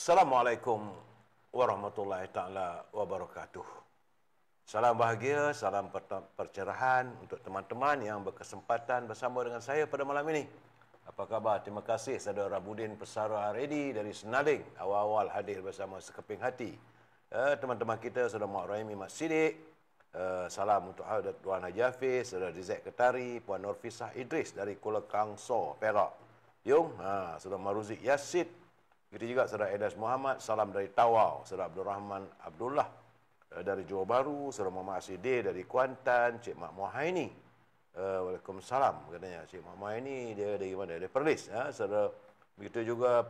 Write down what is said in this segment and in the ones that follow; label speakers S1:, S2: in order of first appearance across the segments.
S1: Assalamualaikum warahmatullahi taala wabarakatuh. Salam bahagia, salam percerahan untuk teman-teman yang berkesempatan bersama dengan saya pada malam ini. Apa khabar? Terima kasih saudara Budin Pesara Aredi dari Senading awal-awal hadir bersama sekeping hati. Teman-teman kita saudara Mak Rahimi Mak Sidik. Salam untuk Hadirat Tuan Haji Hafiz, saudara Rizek Ketari, Puan Nurfisah Idris dari Kuala Kangso, Perak. Yung, saudara Maruzik Yasid. Begitu juga saudara Edas Muhammad, salam dari Tawau, saudara Abdul Rahman Abdullah dari Johor Bahru, saudara Muhammad Asidir dari Kuantan, Cik Mak Muhaini. Waalaikumsalam katanya. Cik Mak Muhaini dia dari mana? Dari Perlis. Saudara begitu juga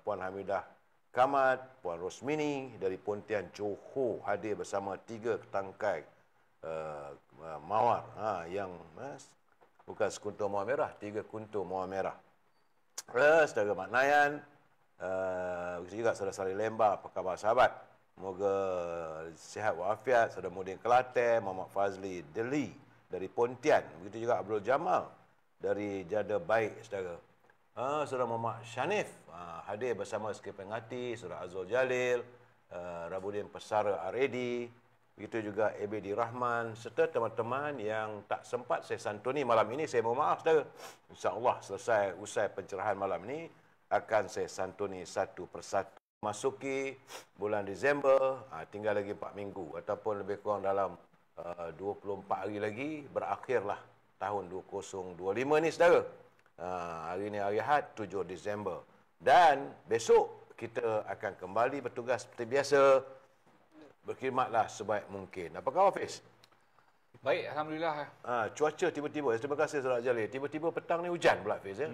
S1: Puan Hamidah Kamat, Puan Rosmini dari Pontian Johor hadir bersama 3 ketangkai mawar yang bukan sekuntum mawar merah, 3 kuntum mawar merah. Saudara Mak Nayan, begitu juga saudara Salih Lemba, apa khabar sahabat? Moga sihat walafiat. Saudara Mudin Kelantan, Muhammad Fazli Deli dari Pontian, begitu juga Abdul Jamal dari Jada Baik, saudara. Saudara Muhammad Shanif hadir bersama sekeping hati, saudara Azul Jalil, Rabudin Pesara Aredi, begitu juga ABD Rahman, serta teman-teman yang tak sempat saya santuni malam ini. Saya mohon maaf, saudara. InsyaAllah selesai usai pencerahan malam ini akan saya santuni satu persatu. Masuki bulan Disember, tinggal lagi 4 minggu ataupun lebih kurang dalam 24 hari lagi berakhirlah tahun 2025 ni, saudara. Hari ini hari Ahad 7 Disember. Dan besok kita akan kembali bertugas seperti biasa. Berkhidmatlah sebaik mungkin. Apa khabar, Hafiz?
S2: Baik, Alhamdulillah.
S1: Cuaca tiba-tiba, terima kasih Saudara Jalil. Tiba-tiba petang ni hujan pula, Hafiz, ya?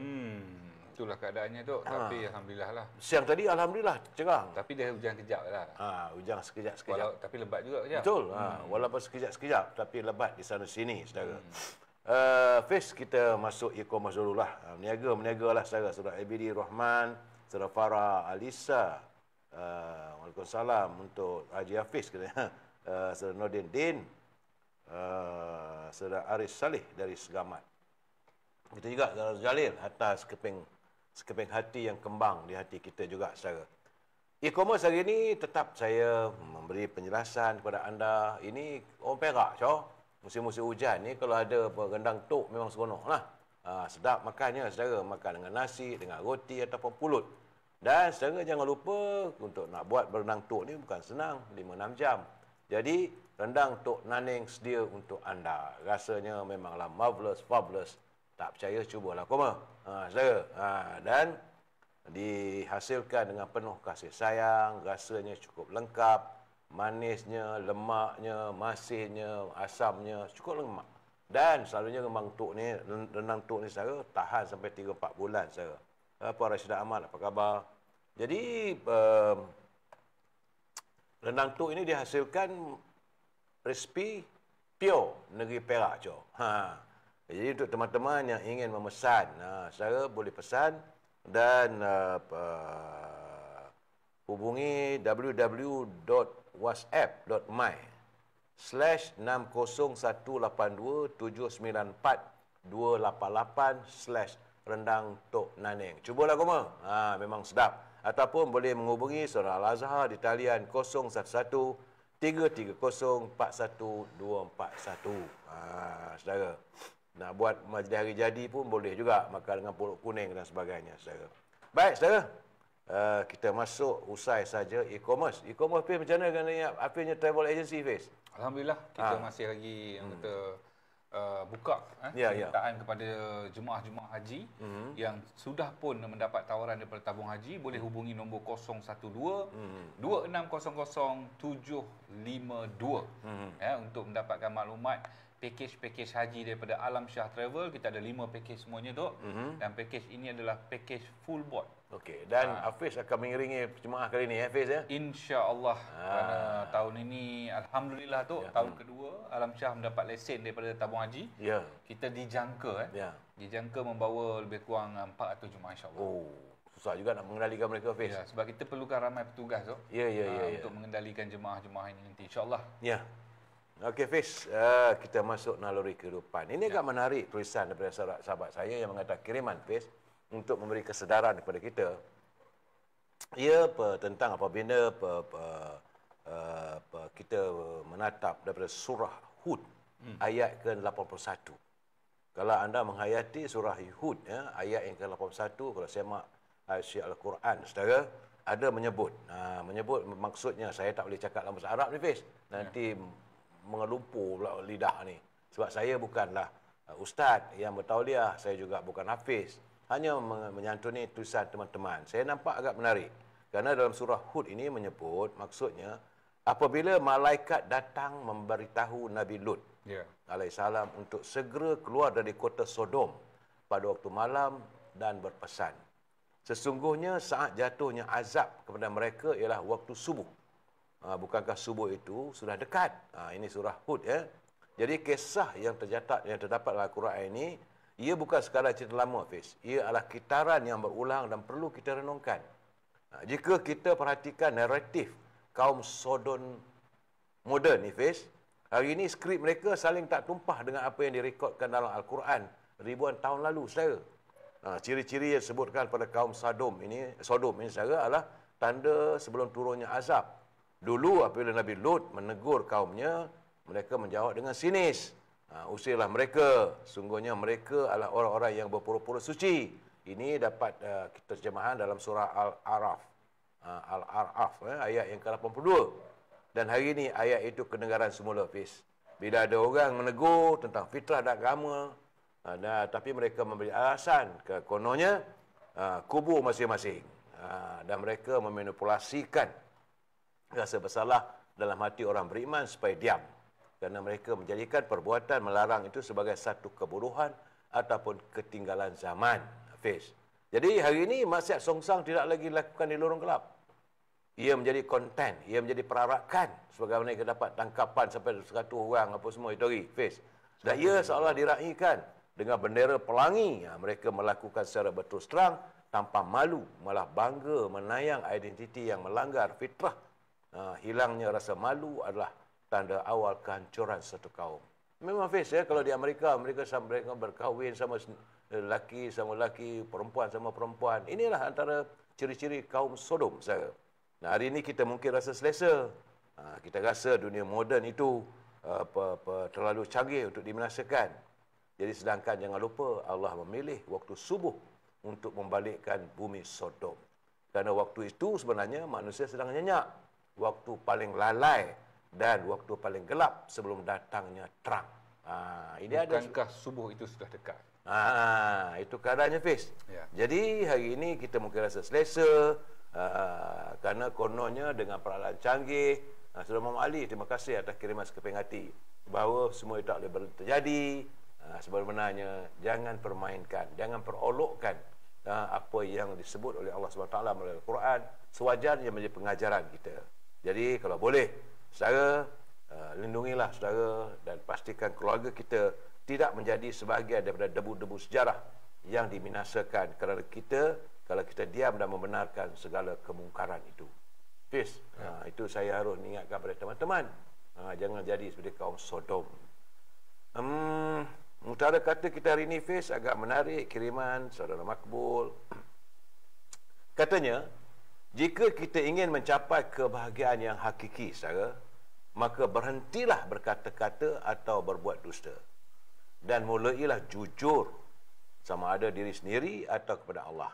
S2: Itulah keadaannya tu. Tapi Alhamdulillah lah.
S1: Siang tadi Alhamdulillah cerah.
S2: Tapi dia hujan kejap lah.
S1: Hujan sekejap-sekejap.
S2: Tapi lebat juga kejap.
S1: Betul. Walaupun sekejap-sekejap, tapi lebat di sana-sini, saudara. Hafiz, kita masuk e-commerce dulu lah. Meniaga lah, saudara ABD Rahman, saudara Farah Alisa. Waalaikumsalam untuk Haji Hafiz, saudara Nordin Din, saudara Aris Salih dari Segamat. Itu juga saudara Jalil atas sekeping hati yang kembang di hati kita juga, saudara. E-commerce hari ini tetap saya memberi penjelasan kepada anda. Ini orang Perak, musim-musim hujan ni kalau ada rendang tok memang seronok lah. Sedap makannya, saudara. Makan dengan nasi, dengan roti ataupun pulut. Dan saudara jangan lupa untuk nak buat rendang tok ni bukan senang, 5-6 jam. Jadi rendang tok Naning sedia untuk anda. Rasanya memanglah marvelous, fabulous. Tak percaya, cubalah koma. Saudara. Dan dihasilkan dengan penuh kasih sayang, rasanya cukup lengkap, manisnya, lemaknya, masinnya, asamnya cukup lemak. Dan selalunya rendang tok ni saudara tahan sampai 3-4 bulan, saudara. Puan Rashidah Ahmad, apa khabar? Jadi rendang tok ini dihasilkan resipi pure negeri Perak, Jadi untuk teman-teman yang ingin memesan, saudara boleh pesan dan hubungi www.whatsapp.my/60182794288/rendang tok Naning. Cubalah koma. Memang sedap. Ataupun boleh menghubungi saudara Al-Azhar di talian 011-330-41241. Saudara. Nak buat majlis hari jadi pun boleh juga, makan dengan pulut kuning dan sebagainya, saudara. Baik, saudara. Kita masuk usai saja e-commerce. E-commerce, Fiz, macam mana dengan Hafiznya travel agency, Fiz?
S2: Alhamdulillah, kita masih lagi yang kata buka permintaan kepada jemaah-jemaah haji yang sudah pun mendapat tawaran daripada tabung haji. Boleh hubungi nombor 012-260752 untuk mendapatkan maklumat pakej-pakej haji daripada Alam Shah Travel. Kita ada 5 pakej semuanya, Dok. Dan pakej ini adalah pakej full board. Okey,
S1: dan Hafiz akan mengiringi jemaah kali ini, Hafiz, ya?
S2: InsyaAllah. Kerana tahun ini, Alhamdulillah, Dok, tahun kedua Alam Shah mendapat lesen daripada tabung haji. Kita dijangka, dijangka membawa lebih kurang 400 jemaah, insyaAllah.
S1: Susah juga nak mengendalikan mereka, Hafiz.
S2: Sebab kita perlukan ramai petugas, Dok. Untuk mengendalikan jemaah-jemaah ini nanti, insyaAllah.
S1: Okey, Fiz, kita masuk naluri kehidupan. Ini agak menarik tulisan daripada sahabat saya yang mengatakan kiriman, Fiz, untuk memberi kesedaran kepada kita. ia tentang apabila kita menatap daripada surah Hud ayat ke-81. Kalau anda menghayati surah Hud ayat yang ke-81, kalau semak ayat Al-Quran, saudara, ada menyebut. Menyebut maksudnya saya tak boleh cakap dalam bahasa Arab ni, Fiz. Nanti mengelumpur pula lidah ni. Sebab saya bukanlah ustaz yang bertauliah, saya juga bukan hafiz. Hanya menyantuni tulisan teman-teman. Saya nampak agak menarik. Kerana dalam surah Hud ini menyebut, maksudnya, apabila malaikat datang memberitahu Nabi Lut alaihissalam untuk segera keluar dari kota Sodom pada waktu malam dan berpesan, sesungguhnya saat jatuhnya azab kepada mereka ialah waktu subuh. Bukankah subuh itu sudah dekat? Ini surah Hud ya. Jadi kisah yang terdapat dalam Al-Quran ini, ia bukan sekadar cerita lama, Hafiz. Ia adalah kitaran yang berulang dan perlu kita renungkan. Jika kita perhatikan naratif kaum Sodom moden ni, Hafiz, hari ini skrip mereka saling tak tumpah dengan apa yang direkodkan dalam Al-Quran ribuan tahun lalu, saudara. Ciri-ciri yang disebutkan pada kaum Sodom ini saudara, adalah tanda sebelum turunnya azab. Dulu apabila Nabi Lut menegur kaumnya, mereka menjawab dengan sinis. Usirlah mereka, sungguhnya mereka adalah orang-orang yang berpura-pura suci. Ini dapat terjemahan dalam surah Al-Araf. Ayat yang ke-82. Dan hari ini ayat itu kedengaran semula, Hafiz. Bila ada orang menegur tentang fitrah dan agama, tapi mereka memberi alasan ke kononnya kubur masing-masing. Dan mereka memanipulasikan rasa bersalah dalam hati orang beriman supaya diam. Kerana mereka menjadikan perbuatan melarang itu sebagai satu kebodohan ataupun ketinggalan zaman, Hafiz. Jadi hari ini maksiat songsang tidak lagi dilakukan di lorong gelap. Ia menjadi konten, ia menjadi perarakan sebagaimana kita dapat tangkapan sampai 100 orang apa semua itu hari, Hafiz. Dan ia seolah diraihkan dengan bendera pelangi. Mereka melakukan secara berterus terang tanpa malu, malah bangga menayang identiti yang melanggar fitrah. Hilangnya rasa malu adalah tanda awal kehancuran satu kaum. Memang, Hafiz, ya, kalau di Amerika, mereka berkahwin sama lelaki sama lelaki, perempuan sama perempuan. Inilah antara ciri-ciri kaum Sodom, saya. Nah, hari ini kita mungkin rasa selesa. Kita rasa dunia moden itu terlalu canggih untuk dibinasakan. Jadi sedangkan jangan lupa Allah memilih waktu subuh untuk membalikkan bumi Sodom. Kerana waktu itu sebenarnya manusia sedang nyenyak. Waktu paling lalai dan waktu paling gelap sebelum datangnya terang.
S2: Bukankah subuh itu sudah dekat?
S1: Itu keadaannya, Fiz.
S2: Ya.
S1: Jadi hari ini kita mungkin rasa selesa. Kerana kononnya dengan peralatan canggih. Saudara Muhammad Ali, terima kasih atas kiriman sekeping hati bahawa semua itu tak boleh terjadi. Sebenarnya jangan permainkan, jangan perolokkan apa yang disebut oleh Allah SWT melalui Al-Quran. Sewajarnya menjadi pengajaran kita. Jadi kalau boleh, saudara, lindungilah saudara dan pastikan keluarga kita tidak menjadi sebahagian daripada debu-debu sejarah yang dibinasakan kerana kita, kalau kita diam dan membenarkan segala kemungkaran itu. Fiz, itu saya harus ingatkan kepada teman-teman. Jangan jadi seperti kaum Sodom. Utara kata kita hari ini, Fiz, agak menarik kiriman saudara Makbul. Katanya, jika kita ingin mencapai kebahagiaan yang hakiki, saudara, maka berhentilah berkata-kata atau berbuat dusta. Dan mulailah jujur sama ada diri sendiri atau kepada Allah.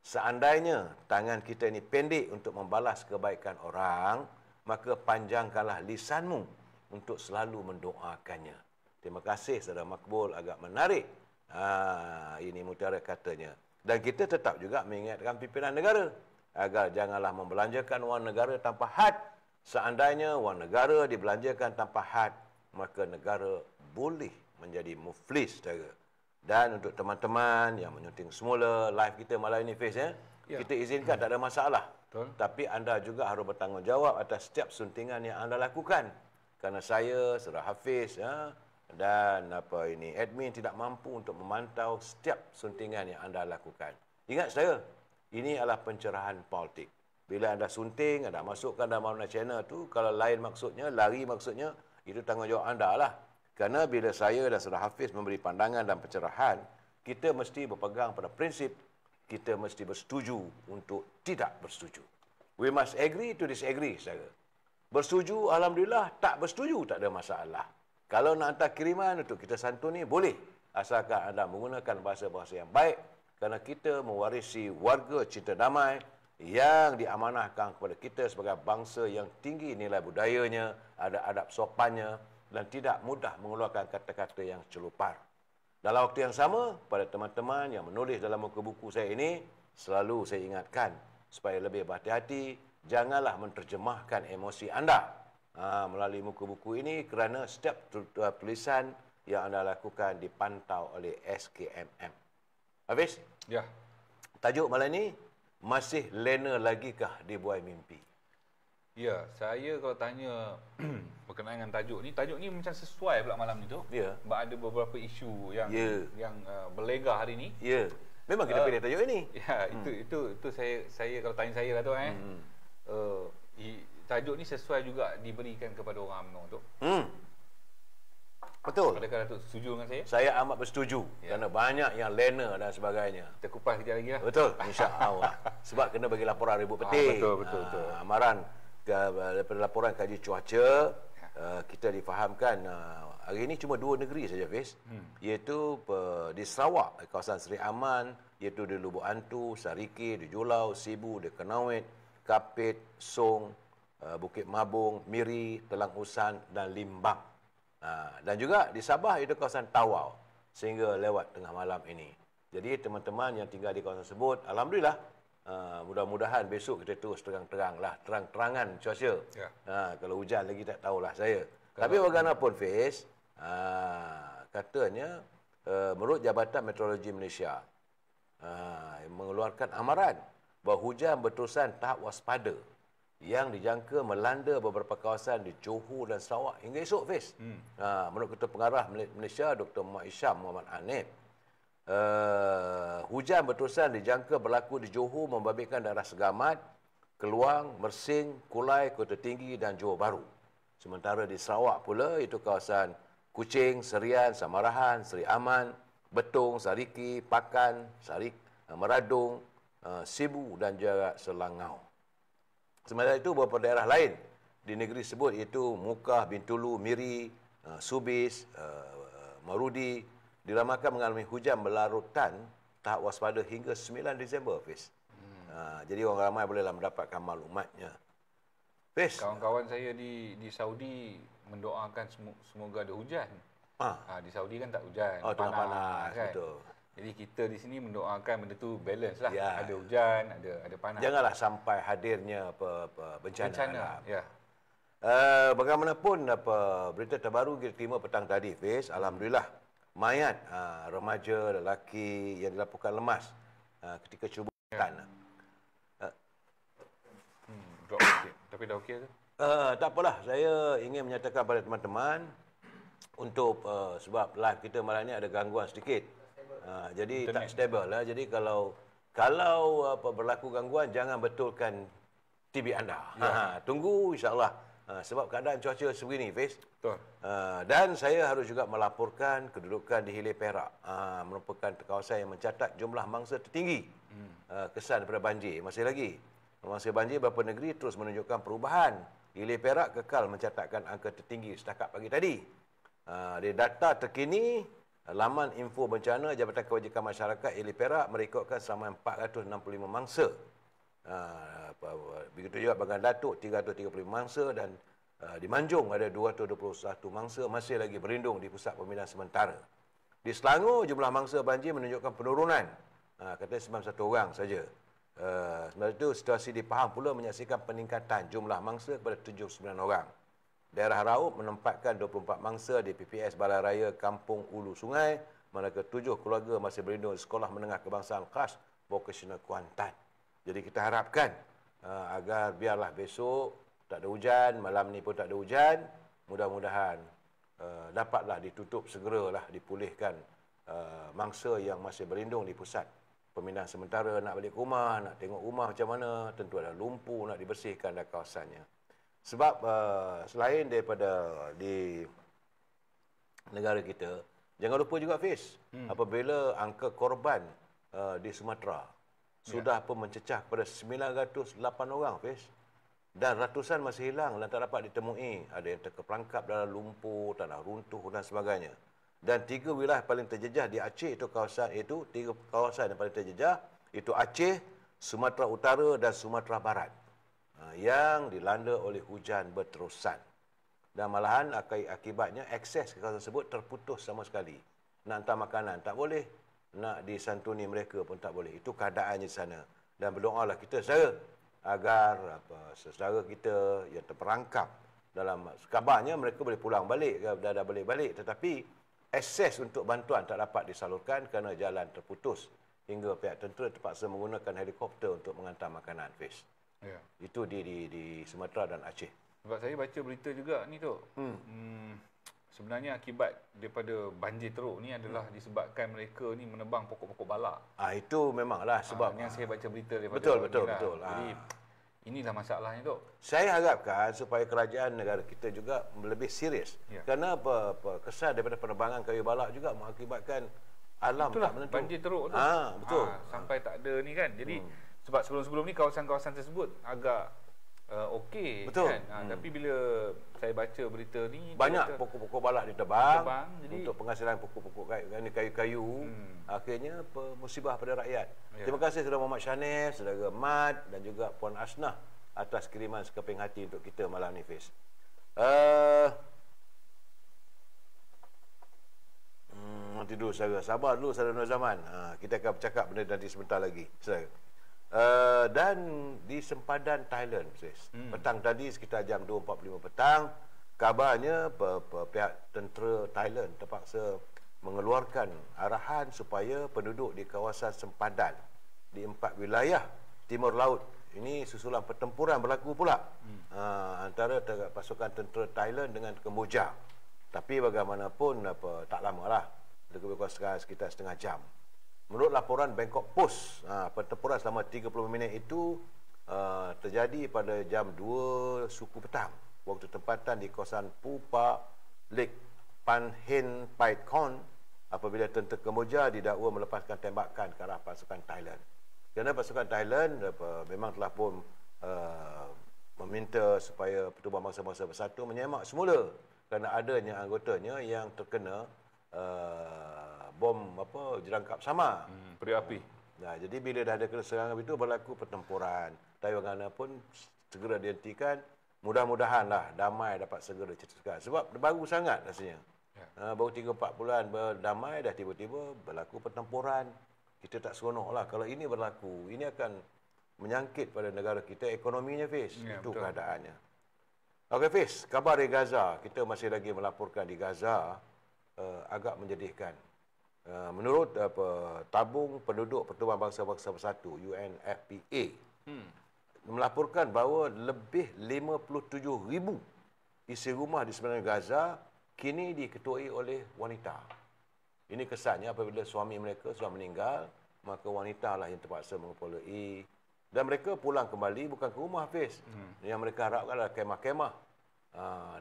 S1: Seandainya tangan kita ini pendek untuk membalas kebaikan orang, maka panjangkanlah lisanmu untuk selalu mendoakannya. Terima kasih, saudara Makbul, agak menarik. Ini mutiara katanya. Dan kita tetap juga mengingatkan pimpinan negara agar janganlah membelanjakan wang negara tanpa had. Seandainya wang negara dibelanjakan tanpa had, maka negara boleh menjadi muflis, saudara. Dan untuk teman-teman yang menyunting semula live kita malam ini, Fiz, kita izinkan, tak ada masalah.
S2: Betul.
S1: Tapi anda juga harus bertanggungjawab atas setiap suntingan yang anda lakukan. Kerana saya, saudara Hafiz, dan admin tidak mampu untuk memantau setiap suntingan yang anda lakukan. Ingat saya, ini adalah pencerahan politik. Bila anda sunting, anda masukkan dalam mana channel tu, kalau lain maksudnya, lari maksudnya, itu tanggungjawab anda lah. Kerana bila saya dan saudara Hafiz memberi pandangan dan pencerahan, kita mesti berpegang pada prinsip kita mesti bersetuju untuk tidak bersetuju. We must agree to disagree, saudara. Bersetuju, alhamdulillah. Tak bersetuju, tak ada masalah. Kalau nak hantar kiriman untuk kita santuni, boleh. Asalkan anda menggunakan bahasa-bahasa yang baik. Kerana kita mewarisi warga cinta damai yang diamanahkan kepada kita sebagai bangsa yang tinggi nilai budayanya, ada adab sopannya dan tidak mudah mengeluarkan kata-kata yang celupar. Dalam waktu yang sama, pada teman-teman yang menulis dalam muka buku saya ini, selalu saya ingatkan supaya lebih berhati-hati, janganlah menerjemahkan emosi anda melalui muka buku ini kerana setiap tulisan yang anda lakukan dipantau oleh SKMM. Hafiz?
S2: Ya.
S1: Tajuk malam ini, masih lena lagikah dibuai mimpi?
S2: Ya, saya kalau tanya berkenaan dengan tajuk ni macam sesuai pula malam ni tu.
S1: Ya.
S2: Sebab ada beberapa isu yang berlegah hari ni.
S1: Ya. Memang kita pilih tajuk ini.
S2: Ya, itu saya kalau tanya saya lah tu tajuk ni sesuai juga diberikan kepada orang UMNO tu.
S1: Betul.
S2: Adakah Datuk setuju dengan saya?
S1: Saya amat bersetuju. Kerana banyak yang lena dan sebagainya.
S2: Kita kupas sekejap lagi lah.
S1: Betul, insya-Allah. Sebab kena bagi laporan ribut peti.
S2: Betul.
S1: Amaran daripada laporan kaji cuaca, kita difahamkan hari ini cuma 2 negeri saja, Fiz. Iaitu di Sarawak, kawasan Seri Aman, iaitu di Lubuk Antu, Sariki, di Julau, Sibu, di Kenawit, Kapit, Song, Bukit Mabung, Miri, Telang Usan dan Limbang. Dan juga di Sabah itu kawasan Tawau sehingga lewat tengah malam ini. Jadi teman-teman yang tinggal di kawasan tersebut, alhamdulillah, mudah-mudahan besok kita terus terang-terangan cuaca. Ya. Kalau hujan lagi tak tahulah saya. Tapi bagaimanapun, Fiz, katanya menurut Jabatan Meteorologi Malaysia mengeluarkan amaran bahawa hujan berterusan tahap waspada yang dijangka melanda beberapa kawasan di Johor dan Sarawak hingga esok, Fiz. Menurut Ketua Pengarah Malaysia, Dr. Muhammad Isham Muhammad Hanif, hujan berterusan dijangka berlaku di Johor membabitkan daerah Segamat, Keluang, Mersing, Kulai, Kota Tinggi dan Johor Bahru. Sementara di Sarawak pula, itu kawasan Kuching, Serian, Samarahan, Seri Aman, Betong, Sariki, Pakan, Meradung, Sibu dan juga Selangau. Sementara itu, beberapa daerah lain di negeri tersebut iaitu Mukah, Bintulu, Miri, Subis, Marudi diramalkan mengalami hujan berlarutan tahap waspada hingga 9 Disember, Fiz. Jadi orang ramai bolehlah mendapatkan maklumatnya. Fiz.
S2: Kawan-kawan saya di Saudi mendoakan semoga ada hujan. Di Saudi kan tak hujan.
S1: Panas kan? Betul.
S2: Jadi kita di sini mendoakan benda tu balance lah. Ya. Ada hujan, ada panas.
S1: Janganlah sampai hadirnya bencana.
S2: Ya.
S1: Bagaimanapun berita terbaru kita terima petang tadi, Fiz. Alhamdulillah, mayat remaja lelaki yang dilaporkan lemas ketika cerobohan.
S2: Drop sikit. Tapi dah okey tu?
S1: Tak apalah. Saya ingin menyatakan pada teman-teman untuk sebab live kita malam ni ada gangguan sedikit. Jadi internet tak stable lah. Jadi kalau berlaku gangguan, jangan betulkan TV anda. Ya. Tunggu insya-Allah. Sebab keadaan cuaca sebegini, Fiz.
S2: Betul.
S1: Dan saya harus juga melaporkan kedudukan di Hilir Perak. Merupakan kawasan yang mencatat jumlah mangsa tertinggi kesan daripada banjir. Masih lagi. Mangsa banjir beberapa negeri terus menunjukkan perubahan. Hilir Perak kekal mencatatkan angka tertinggi setakat pagi tadi. Di data terkini, laman info bencana Jabatan Kebajikan Masyarakat Hilir Perak merekodkan selama 465 mangsa. Begitu juga Bagan Datuk 335 mangsa dan di Manjung ada 221 mangsa masih lagi berlindung di pusat pembinaan sementara. Di Selangor jumlah mangsa banjir menunjukkan penurunan. Katanya 91 orang saja. Sementara itu situasi di Pahang pula menyaksikan peningkatan jumlah mangsa kepada 79 orang. Daerah Raub menempatkan 24 mangsa di PPS Balai Raya Kampung Ulu Sungai, manakala 7 keluarga masih berlindung di Sekolah Menengah Kebangsaan Khas Vocational Kuantan. Jadi kita harapkan agar biarlah besok tak ada hujan, malam ni pun tak ada hujan, mudah-mudahan dapatlah ditutup segeralah, dipulihkan mangsa yang masih berlindung di pusat pembinaan sementara. Nak balik rumah, nak tengok rumah macam mana, tentu ada lumpur nak dibersihkan dan kawasannya. Sebab selain daripada di negara kita, jangan lupa juga, Fiz, apabila angka korban di Sumatera sudah pun mencecah kepada 908 orang, Fiz. Dan ratusan masih hilang dan tak dapat ditemui. Ada yang terperangkap dalam lumpur, tanah runtuh dan sebagainya. Dan 3 wilayah paling terjejah di Aceh itu kawasan itu 3 kawasan yang paling terjejah itu Aceh, Sumatera Utara dan Sumatera Barat. Yang dilanda oleh hujan berterusan. Dan malahan akibatnya akses ke kawasan tersebut terputus sama sekali. Nak hantar makanan tak boleh, nak disantuni mereka pun tak boleh. Itu keadaannya di sana. Dan berdoalah kita agar saudara kita yang terperangkap dalam kabarnya mereka boleh pulang balik, dah balik-balik, tetapi akses untuk bantuan tak dapat disalurkan kerana jalan terputus hingga pihak tentera terpaksa menggunakan helikopter untuk menghantar makanan, Fiz. Ya. Itu di Sumatera dan Aceh.
S2: Sebab saya baca berita juga ni, Tok. Sebenarnya akibat daripada banjir teruk ni adalah disebabkan mereka ni menebang pokok-pokok balak.
S1: Itu memanglah sebab
S2: yang saya baca berita daripada
S1: betul.
S2: Jadi inilah masalahnya, Tok.
S1: Saya harapkan supaya kerajaan negara kita juga lebih serius. Ya. Kerana kesan daripada penebangan kayu balak juga mengakibatkan alam
S2: itulah,
S1: tak menentu.
S2: Banjir teruk tu.
S1: Betul.
S2: Sampai tak ada ni kan. Jadi sebab sebelum-sebelum ni kawasan-kawasan tersebut agak okey kan. Tapi bila saya baca berita ni
S1: banyak pokok-pokok balak ditebang untuk penghasilan pokok-pokok kayu-kayu. Akhirnya musibah pada rakyat. Ya. Terima kasih Saudara Muhammad Shanif, Saudara Mat dan juga Puan Asnah atas kiriman sekeping hati untuk kita malam ni, Fiz. Nanti dulu sabar dulu Saudara Nur Zaman. Kita akan bercakap benda nanti sebentar lagi. Saudara. Dan di sempadan Thailand, petang tadi sekitar jam 2.45 petang, kabarnya pihak tentera Thailand terpaksa mengeluarkan arahan supaya penduduk di kawasan sempadan di 4 wilayah timur laut ini susulan pertempuran berlaku pula antara pasukan tentera Thailand dengan Kemboja. Tapi bagaimanapun tak lamalah, lebih kurang sekitar setengah jam. Menurut laporan Bangkok Post, pertempuran selama 30 minit itu terjadi pada jam 2 suku petang, waktu tempatan di kawasan Pupa Lake Pan Hin Pai Kon, apabila tentera Kemboja didakwa melepaskan tembakan ke arah pasukan Thailand. Kerana pasukan Thailand memang telah pun meminta supaya Pertubuhan Bangsa-Bangsa Bersatu menyemak semula kerana adanya anggotanya yang terkena bom jerangkap samar,
S2: periuk api.
S1: Jadi bila dah ada serangan itu berlaku pertempuran. Taiwan pun segera dihentikan. Mudah-mudahanlah damai dapat segera dicetuskan. Sebab baru sangat rasanya. Ya. Baru 3-4 bulan berdamai dah tiba-tiba berlaku pertempuran. Kita tak seronoklah kalau ini berlaku. Ini akan menyangkit pada negara kita ekonominya, Fiz. Ya, itu betul. Keadaannya. Okey, Fiz, kabar dari Gaza. Kita masih lagi melaporkan di Gaza agak menyedihkan. Menurut tabung penduduk Pertubuhan Bangsa-Bangsa Bersatu UNFPA melaporkan bahawa lebih 57,000 isi rumah di semenanjung Gaza kini diketuai oleh wanita. Ini kesannya apabila suami mereka sudah meninggal, maka wanita lah yang terpaksa mengepulai dan mereka pulang kembali bukan ke rumah, Hafiz. Yang mereka harapkan adalah kemah-kemah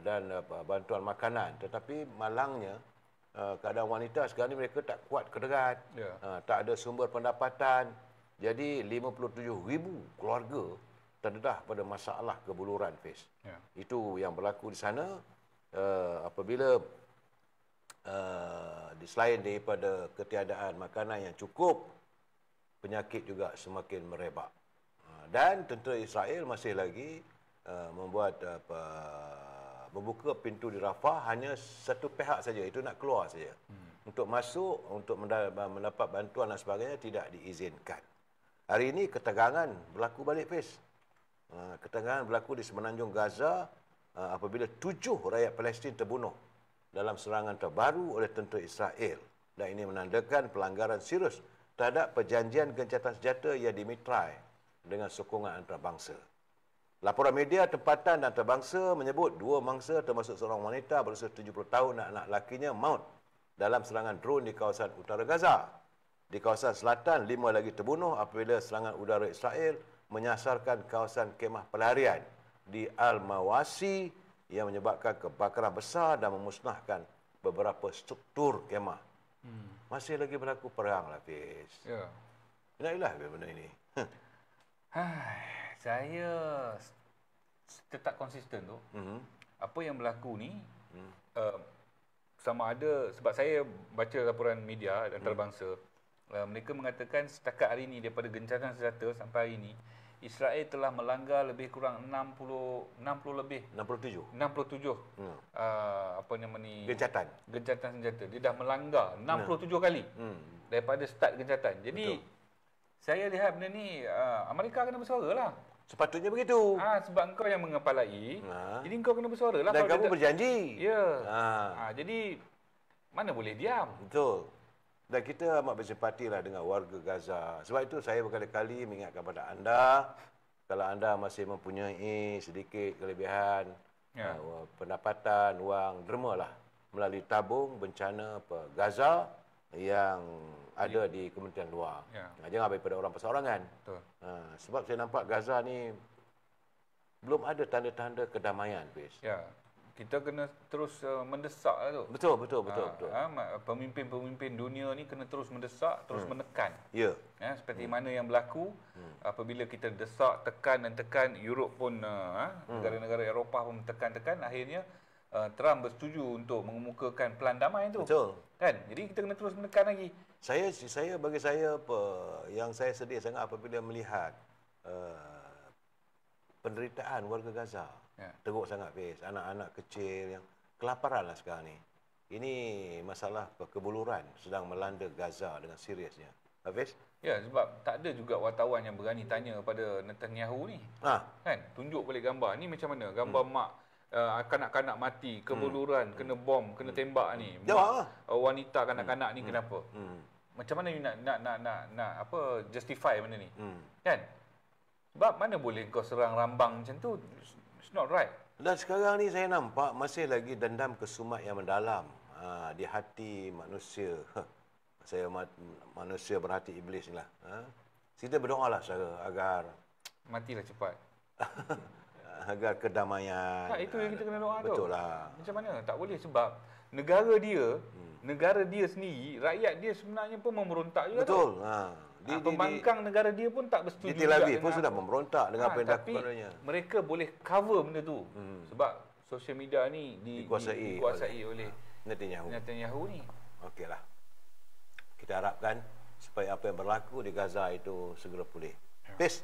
S1: dan bantuan makanan. Tetapi malangnya keadaan wanita sekarang ni mereka tak kuat kederat, tak ada sumber pendapatan. Jadi 57,000 keluarga terdedah pada masalah kebuluran, Fiz. Itu yang berlaku di sana apabila selain daripada ketiadaan makanan yang cukup, penyakit juga semakin merebak. Dan tentera Israel masih lagi membuka pintu di Rafah hanya satu pihak saja, itu nak keluar saja. Untuk masuk, untuk mendapat bantuan dan sebagainya tidak diizinkan. Hari ini ketegangan berlaku balik, Fiz. Ketegangan berlaku di semenanjung Gaza apabila 7 rakyat Palestin terbunuh dalam serangan terbaru oleh tentera Israel. Dan ini menandakan pelanggaran serius terhadap perjanjian gencatan senjata yang dimitrai dengan sokongan antarabangsa. Laporan media tempatan dan antarabangsa menyebut 2 mangsa termasuk seorang wanita berusia 70 tahun dan anak lakinya maut dalam serangan drone di kawasan utara Gaza. Di kawasan selatan, 5 lagi terbunuh apabila serangan udara Israel menyasarkan kawasan kemah pelarian di Al-Mawasi yang menyebabkan kebakaran besar dan memusnahkan beberapa struktur kemah. Masih lagi berlaku perang, Hafiz.
S2: Ya.
S1: Ingatlah benda ini.
S2: Saya tetap konsisten tu. Apa yang berlaku ni, sama ada, sebab saya baca laporan media antarabangsa, mereka mengatakan setakat hari ini daripada gencatan senjata sampai hari ini, Israel telah melanggar lebih kurang 67 apa nama ni, gencatan senjata. Dia dah melanggar 67 kali daripada start gencatan. Jadi saya lihat benda ni Amerika kena bersuara lah.
S1: Sepatutnya begitu.
S2: Sebab engkau yang mengepalai, jadi engkau kena bersuara lah.
S1: Dan kamu berjanji.
S2: Ya. Jadi mana boleh diam.
S1: Betul. Dan kita amat bersempati lah dengan warga Gaza. Sebab itu saya berkali-kali mengingatkan kepada anda, kalau anda masih mempunyai sedikit kelebihan, pendapatan, wang, dermalah melalui tabung bencana Gaza yang ada di Kementerian Luar. Jangan ambil pada orang perseorangan. Sebab saya nampak Gaza ni belum ada tanda-tanda kedamaian.
S2: Kita kena terus mendesak lah tu.
S1: Betul.
S2: Pemimpin-pemimpin dunia ni kena terus mendesak, terus menekan. Seperti mana yang berlaku apabila kita desak, tekan dan tekan. Europe pun, negara-negara Eropah pun tekan-tekan. Akhirnya Trump bersetuju untuk mengemukakan pelan damai tu.
S1: Betul.
S2: Kan? Jadi kita kena terus menekan lagi.
S1: Bagi saya yang saya sedih sangat apabila melihat penderitaan warga Gaza. Teruk sangat, Fiz. Anak-anak kecil yang kelaparan lah sekarang ni. Ini masalah kebuluran sedang melanda Gaza dengan seriusnya. Hafiz?
S2: Ya, sebab tak ada juga wartawan yang berani tanya pada Netanyahu ni. Kan? Tunjuk balik gambar. Ni macam mana? Gambar mak kanak-kanak mati, kebuluran, kena bom, kena tembak ni. Wanita kanak-kanak ni kenapa? Macam mana you nak apa justify benda ni? Kan? Sebab mana boleh kau serang rambang macam tu? It's not right.
S1: Dan sekarang ni saya nampak masih lagi dendam kesumat yang mendalam di hati manusia. Saya manusia berhati iblis ni lah. Kita berdoalah agar
S2: matilah cepat.
S1: Agar kedamaian.
S2: Itu yang kita kena doa tu.
S1: Betul lah.
S2: Macam mana? Tak boleh sebab negara dia sendiri, rakyat dia sebenarnya pun memberontak juga.
S1: Betul.
S2: Pembangkang negara dia pun tak bersetuju.
S1: Di Tel Aviv pun sudah memberontak dengan apa yang
S2: dilakukannya. Mereka boleh cover benda tu. Sebab sosial media ni dikuasai oleh Netanyahu ni.
S1: Okeylah. Kita harapkan supaya apa yang berlaku di Gaza itu segera pulih. Peace.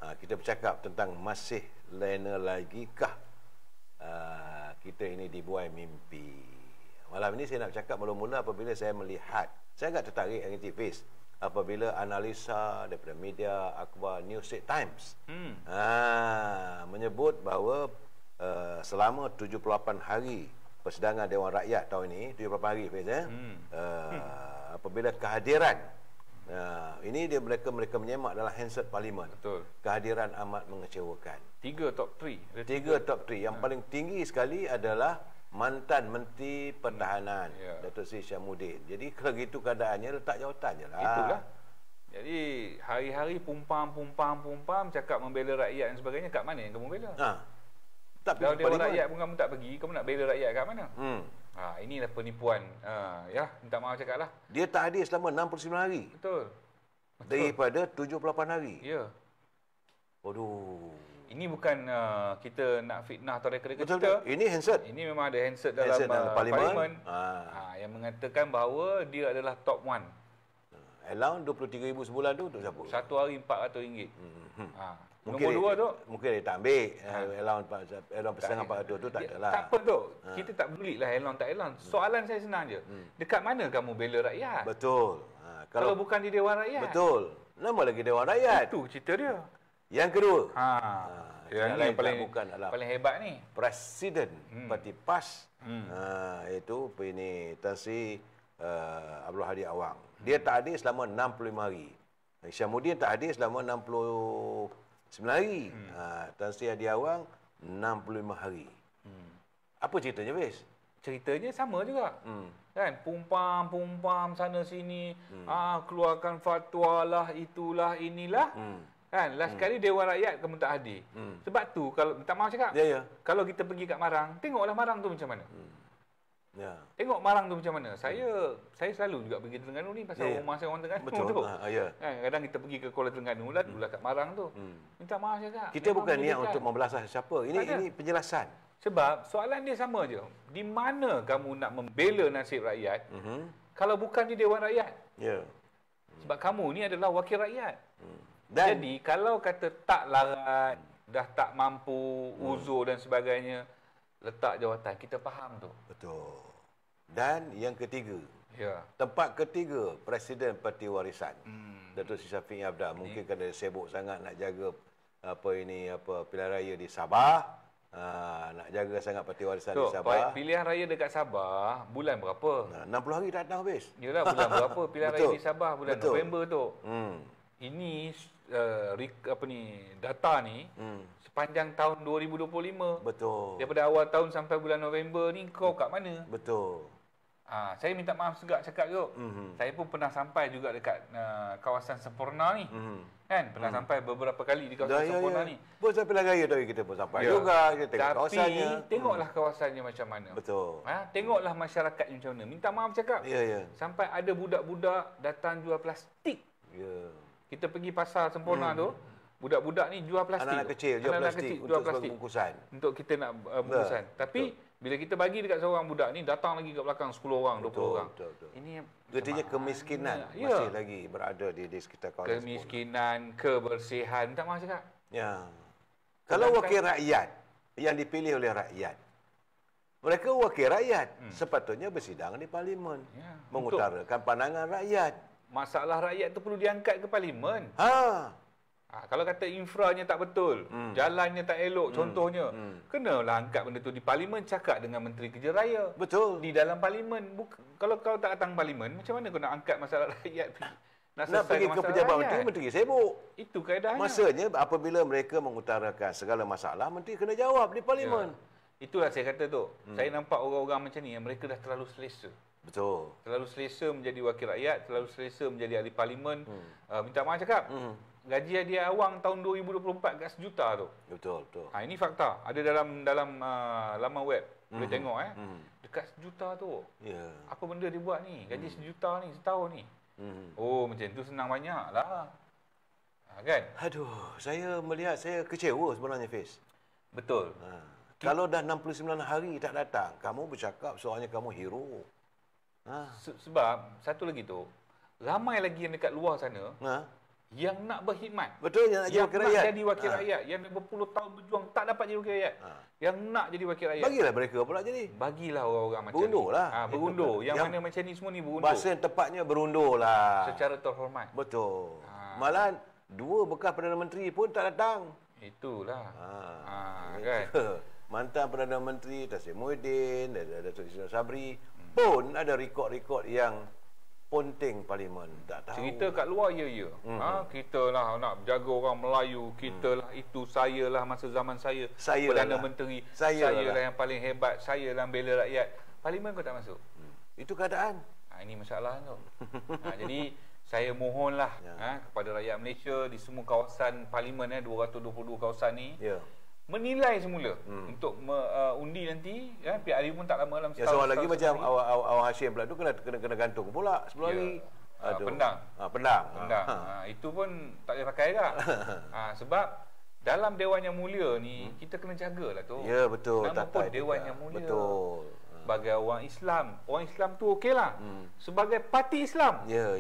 S1: Kita bercakap tentang masih lena lagikah kita ini dibuai mimpi. Malam ini saya nak bercakap mula-mula apabila saya melihat, saya agak tertarik dengan TV apabila analisa daripada media akhbar New York Times menyebut bahawa selama 78 hari persidangan Dewan Rakyat tahun ini, 78 hari apabila kehadiran ini mereka menyemak dalam Hansard Parlimen.
S2: Betul.
S1: Kehadiran amat mengecewakan.
S2: 3 top 3.
S1: 3 top 3. Yang paling tinggi sekali adalah mantan Menteri Pertahanan, Datuk Seri Syamudin. Jadi kalau gitu keadaannya letak jawatan je lah.
S2: Itulah. Jadi hari-hari pumpam cakap membela rakyat dan sebagainya. Kat mana yang kamu bela? Kalau Dewan Rakyat pun kamu tak pergi, kamu nak bela rakyat kat mana? Inilah penipuan. Minta maaf cakap lah.
S1: Dia tak hadir selama 69 hari.
S2: Betul.
S1: Daripada 78 hari.
S2: Ya.
S1: Waduh.
S2: Ini bukan kita nak fitnah atau reka-reka
S1: kita. Ini Hansard.
S2: Ini memang ada Hansard dalam Parlimen. Yang mengatakan bahawa dia adalah top 1.
S1: Allowance 23,000 sebulan tu untuk siapa?
S2: Satu hari RM400.
S1: Mungkin
S2: nombor 2 tu
S1: mungkin dia tak ambil allowance persengan 400 tu tak adalah.
S2: Tak apa tu. Kita tak pedulilah allowance tak allowance. Soalan saya senang je. Dekat mana kamu bela rakyat?
S1: Betul.
S2: Kalau bukan di Dewan Rakyat.
S1: Betul. Nama lagi Dewan Rakyat.
S2: Itu cerita dia.
S1: Yang kedua.
S2: Yang paling hebat ni.
S1: Presiden Parti PAS. Iaitu ini Tan Sri Abdul Hadi Awang. Dia tak hadir selama 65 hari. Syamudin tak hadir selama 69 hari. Tan Sri Hadi Awang 65 hari. Apa ceritanya, Fiz?
S2: Ceritanya sama juga. Kan pumpam sana sini, keluarkan fatwa lah, itulah inilah. Kan last kali Dewan Rakyat kamu tak hadir. Sebab tu kalau minta maaf cakap. Kalau kita pergi kat Marang, tengoklah Marang tu macam mana.
S1: Ya.
S2: Tengok Marang tu macam mana. Saya selalu juga pergi Terengganu ni pasal rumah saya orang Terengganu tu. Kadang kita pergi ke Kuala Terengganu lah, dululah kat Marang tu. Minta maaf cakap.
S1: Kita bukan niat untuk membelasah siapa. Ini penjelasan.
S2: Sebab soalan dia sama je. Di mana kamu nak membela nasib rakyat kalau bukan di Dewan Rakyat?
S1: Ya.
S2: Sebab kamu ni adalah wakil rakyat. Jadi kalau kata tak larat, dah tak mampu, uzur dan sebagainya, letak jawatan, kita faham tu.
S1: Betul. Dan yang ketiga, tempat ketiga Presiden Parti Warisan, Datuk Seri Syafiq Abdal, mungkin kerana sibuk sangat nak jaga pilihan raya di Sabah, nak jaga sangat Parti Warisan di Sabah.
S2: Pilihan raya dekat Sabah bulan berapa?
S1: 60 hari tak dah habis.
S2: Yalah, bulan berapa pilihan raya di Sabah? Bulan November tu. Ini data ni sepanjang tahun 2025.
S1: Betul.
S2: Daripada awal tahun sampai bulan November ni kau kat mana?
S1: Betul.
S2: Saya minta maaf juga cakap tu. Saya pun pernah sampai juga dekat kawasan Sempurna ni. Kan? Pernah sampai beberapa kali di kawasan Sempurna ni.
S1: Pun sampai raya tadi kita pun sampai juga. Kita tengok kawasannya.
S2: Tapi tengoklah kawasannya macam mana.
S1: Betul.
S2: Tengoklah masyarakatnya macam mana. Minta maaf cakap. Sampai ada budak-budak datang jual plastik. Kita pergi pasar Sempurna tu, budak-budak ni jual plastik.
S1: Anak-anak kecil jual plastik untuk bungkusan.
S2: Untuk kita nak bungkusan. Tapi bila kita bagi dekat seorang budak ni, datang lagi kat belakang 10 orang, 20 orang. Ini
S1: artinya kemiskinan masih lagi berada di sekitar kawasan.
S2: Kemiskinan, kebersihan, tak maaf cakap.
S1: Ya. Kalau wakil rakyat yang dipilih oleh rakyat, mereka wakil rakyat, sepatutnya bersidang di parlimen, mengutarakan pandangan rakyat.
S2: Masalah rakyat tu perlu diangkat ke parlimen. Kalau kata infranya tak betul, jalannya tak elok contohnya, kenalah angkat benda tu di parlimen, cakap dengan Menteri Kerja Raya.
S1: Betul.
S2: Di dalam parlimen. Kalau kau tak datang parlimen, macam mana kau nak angkat masalah rakyat?
S1: Nak pergi ke pejabat menteri sibuk.
S2: Itu kaedahnya.
S1: Masanya apabila mereka mengutarakan segala masalah, menteri kena jawab di parlimen.
S2: Itulah saya kata tu. Saya nampak orang-orang macam ni, mereka dah terlalu selesa.
S1: Betul.
S2: Terlalu selesa menjadi wakil rakyat, terlalu selesa menjadi ahli parlimen. Minta maaf cakap, gaji dia awang tahun 2024 kat sejuta tu.
S1: Betul.
S2: Ini fakta. Ada dalam laman web. Boleh tengok dekat sejuta tu. Apa benda dia buat ni? Gaji sejuta ni setahun ni. Oh, macam tu senang banyak lah. Kan?
S1: Aduh, saya melihat, saya kecewa sebenarnya, Fiz.
S2: Betul.
S1: Kalau dah 69 hari tak datang, kamu bercakap soalnya kamu hero.
S2: Sebab satu lagi tu, ramai lagi yang dekat luar sana yang nak berkhidmat.
S1: Betul, yang nak
S2: jadi wakil rakyat, yang berpuluh tahun berjuang tak dapat jadi wakil rakyat. Yang nak jadi wakil rakyat.
S1: Bagilah mereka pula jadi.
S2: Bagilah orang-orang macam
S1: berundur
S2: ni.
S1: Lah.
S2: Berundur. Yang mana macam ni semua ni berundur.
S1: Bahasa yang tepatnya berundur lah.
S2: Secara terhormat.
S1: Betul. Malahan 2 bekas Perdana Menteri pun tak datang.
S2: Itulah. Kan?
S1: Mantan Perdana Menteri Taslim Muhyiddin, Datuk Seri Sabri pun ada rekod-rekod yang ponting parlimen. Tak tahu.
S2: Cerita kat luar kita lah nak jaga orang Melayu, kita lah itu, saya lah masa zaman saya Perdana Menteri, saya lah yang paling hebat, saya lah bela rakyat. Parlimen kau tak masuk.
S1: Itu keadaan.
S2: Ini masalah tu. Jadi saya mohonlah kepada rakyat Malaysia di semua kawasan parlimen 222 kawasan ni menilai semula untuk undi nanti pihak hari pun tak lama dalam setahun.
S1: Soal lagi macam awak Hashim pula tu kena gantung pula sebelum hari.
S2: Pendang. Itu pun tak boleh pakai dah. Sebab dalam Dewan Yang Mulia ni kita kena jagalah tu.
S1: Ya, betul.
S2: Nama pun Dewan Yang Mulia.
S1: Betul.
S2: Sebagai orang Islam tu okeylah. Sebagai parti Islam.
S1: Ya.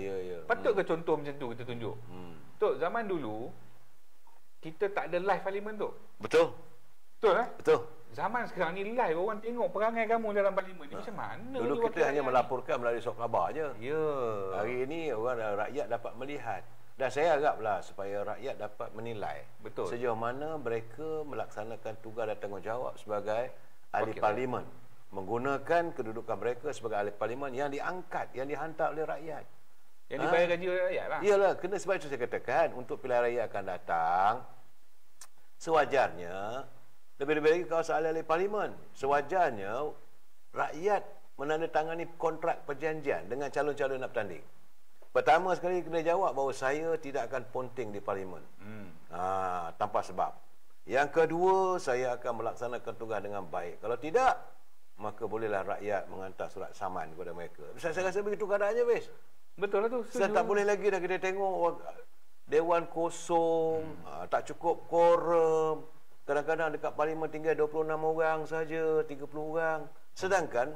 S2: Patut ke contoh macam tu kita tunjuk? Tok, zaman dulu kita tak ada live parlimen tu.
S1: Betul.
S2: Betul
S1: Betul.
S2: Zaman sekarang ni live, orang tengok perangai kamu dalam parlimen ni macam mana.
S1: Dulu kita hanya melaporkan melalui surat khabar je.
S2: Ya.
S1: Hari ini rakyat dapat melihat. Dan saya haraplah supaya rakyat dapat menilai sejauh mana mereka melaksanakan tugas dan tanggungjawab sebagai ahli parlimen. Menggunakan kedudukan mereka sebagai ahli parlimen yang diangkat, yang dihantar oleh rakyat.
S2: Yang dibayar gaji oleh rakyat lah.
S1: Iyalah, kena sebab itu saya katakan untuk pilihan raya akan datang, sewajarnya lebih-lebih lagi kawasan ahli-ahli parlimen, sewajarnya rakyat menandatangani kontrak perjanjian dengan calon-calon nak bertanding. Pertama sekali kena jawab bahawa saya tidak akan ponting di parlimen tanpa sebab. Yang kedua, saya akan melaksanakan tugas dengan baik. Kalau tidak, maka bolehlah rakyat menghantar surat saman kepada mereka. Saya rasa begitu keadaannya, Fiz.
S2: Betul lah tu.
S1: Saya tak boleh lagi dah kita tengok Dewan kosong, tak cukup quorum. Kadang-kadang dekat parlimen tinggal 26 orang saja, 30 orang. Sedangkan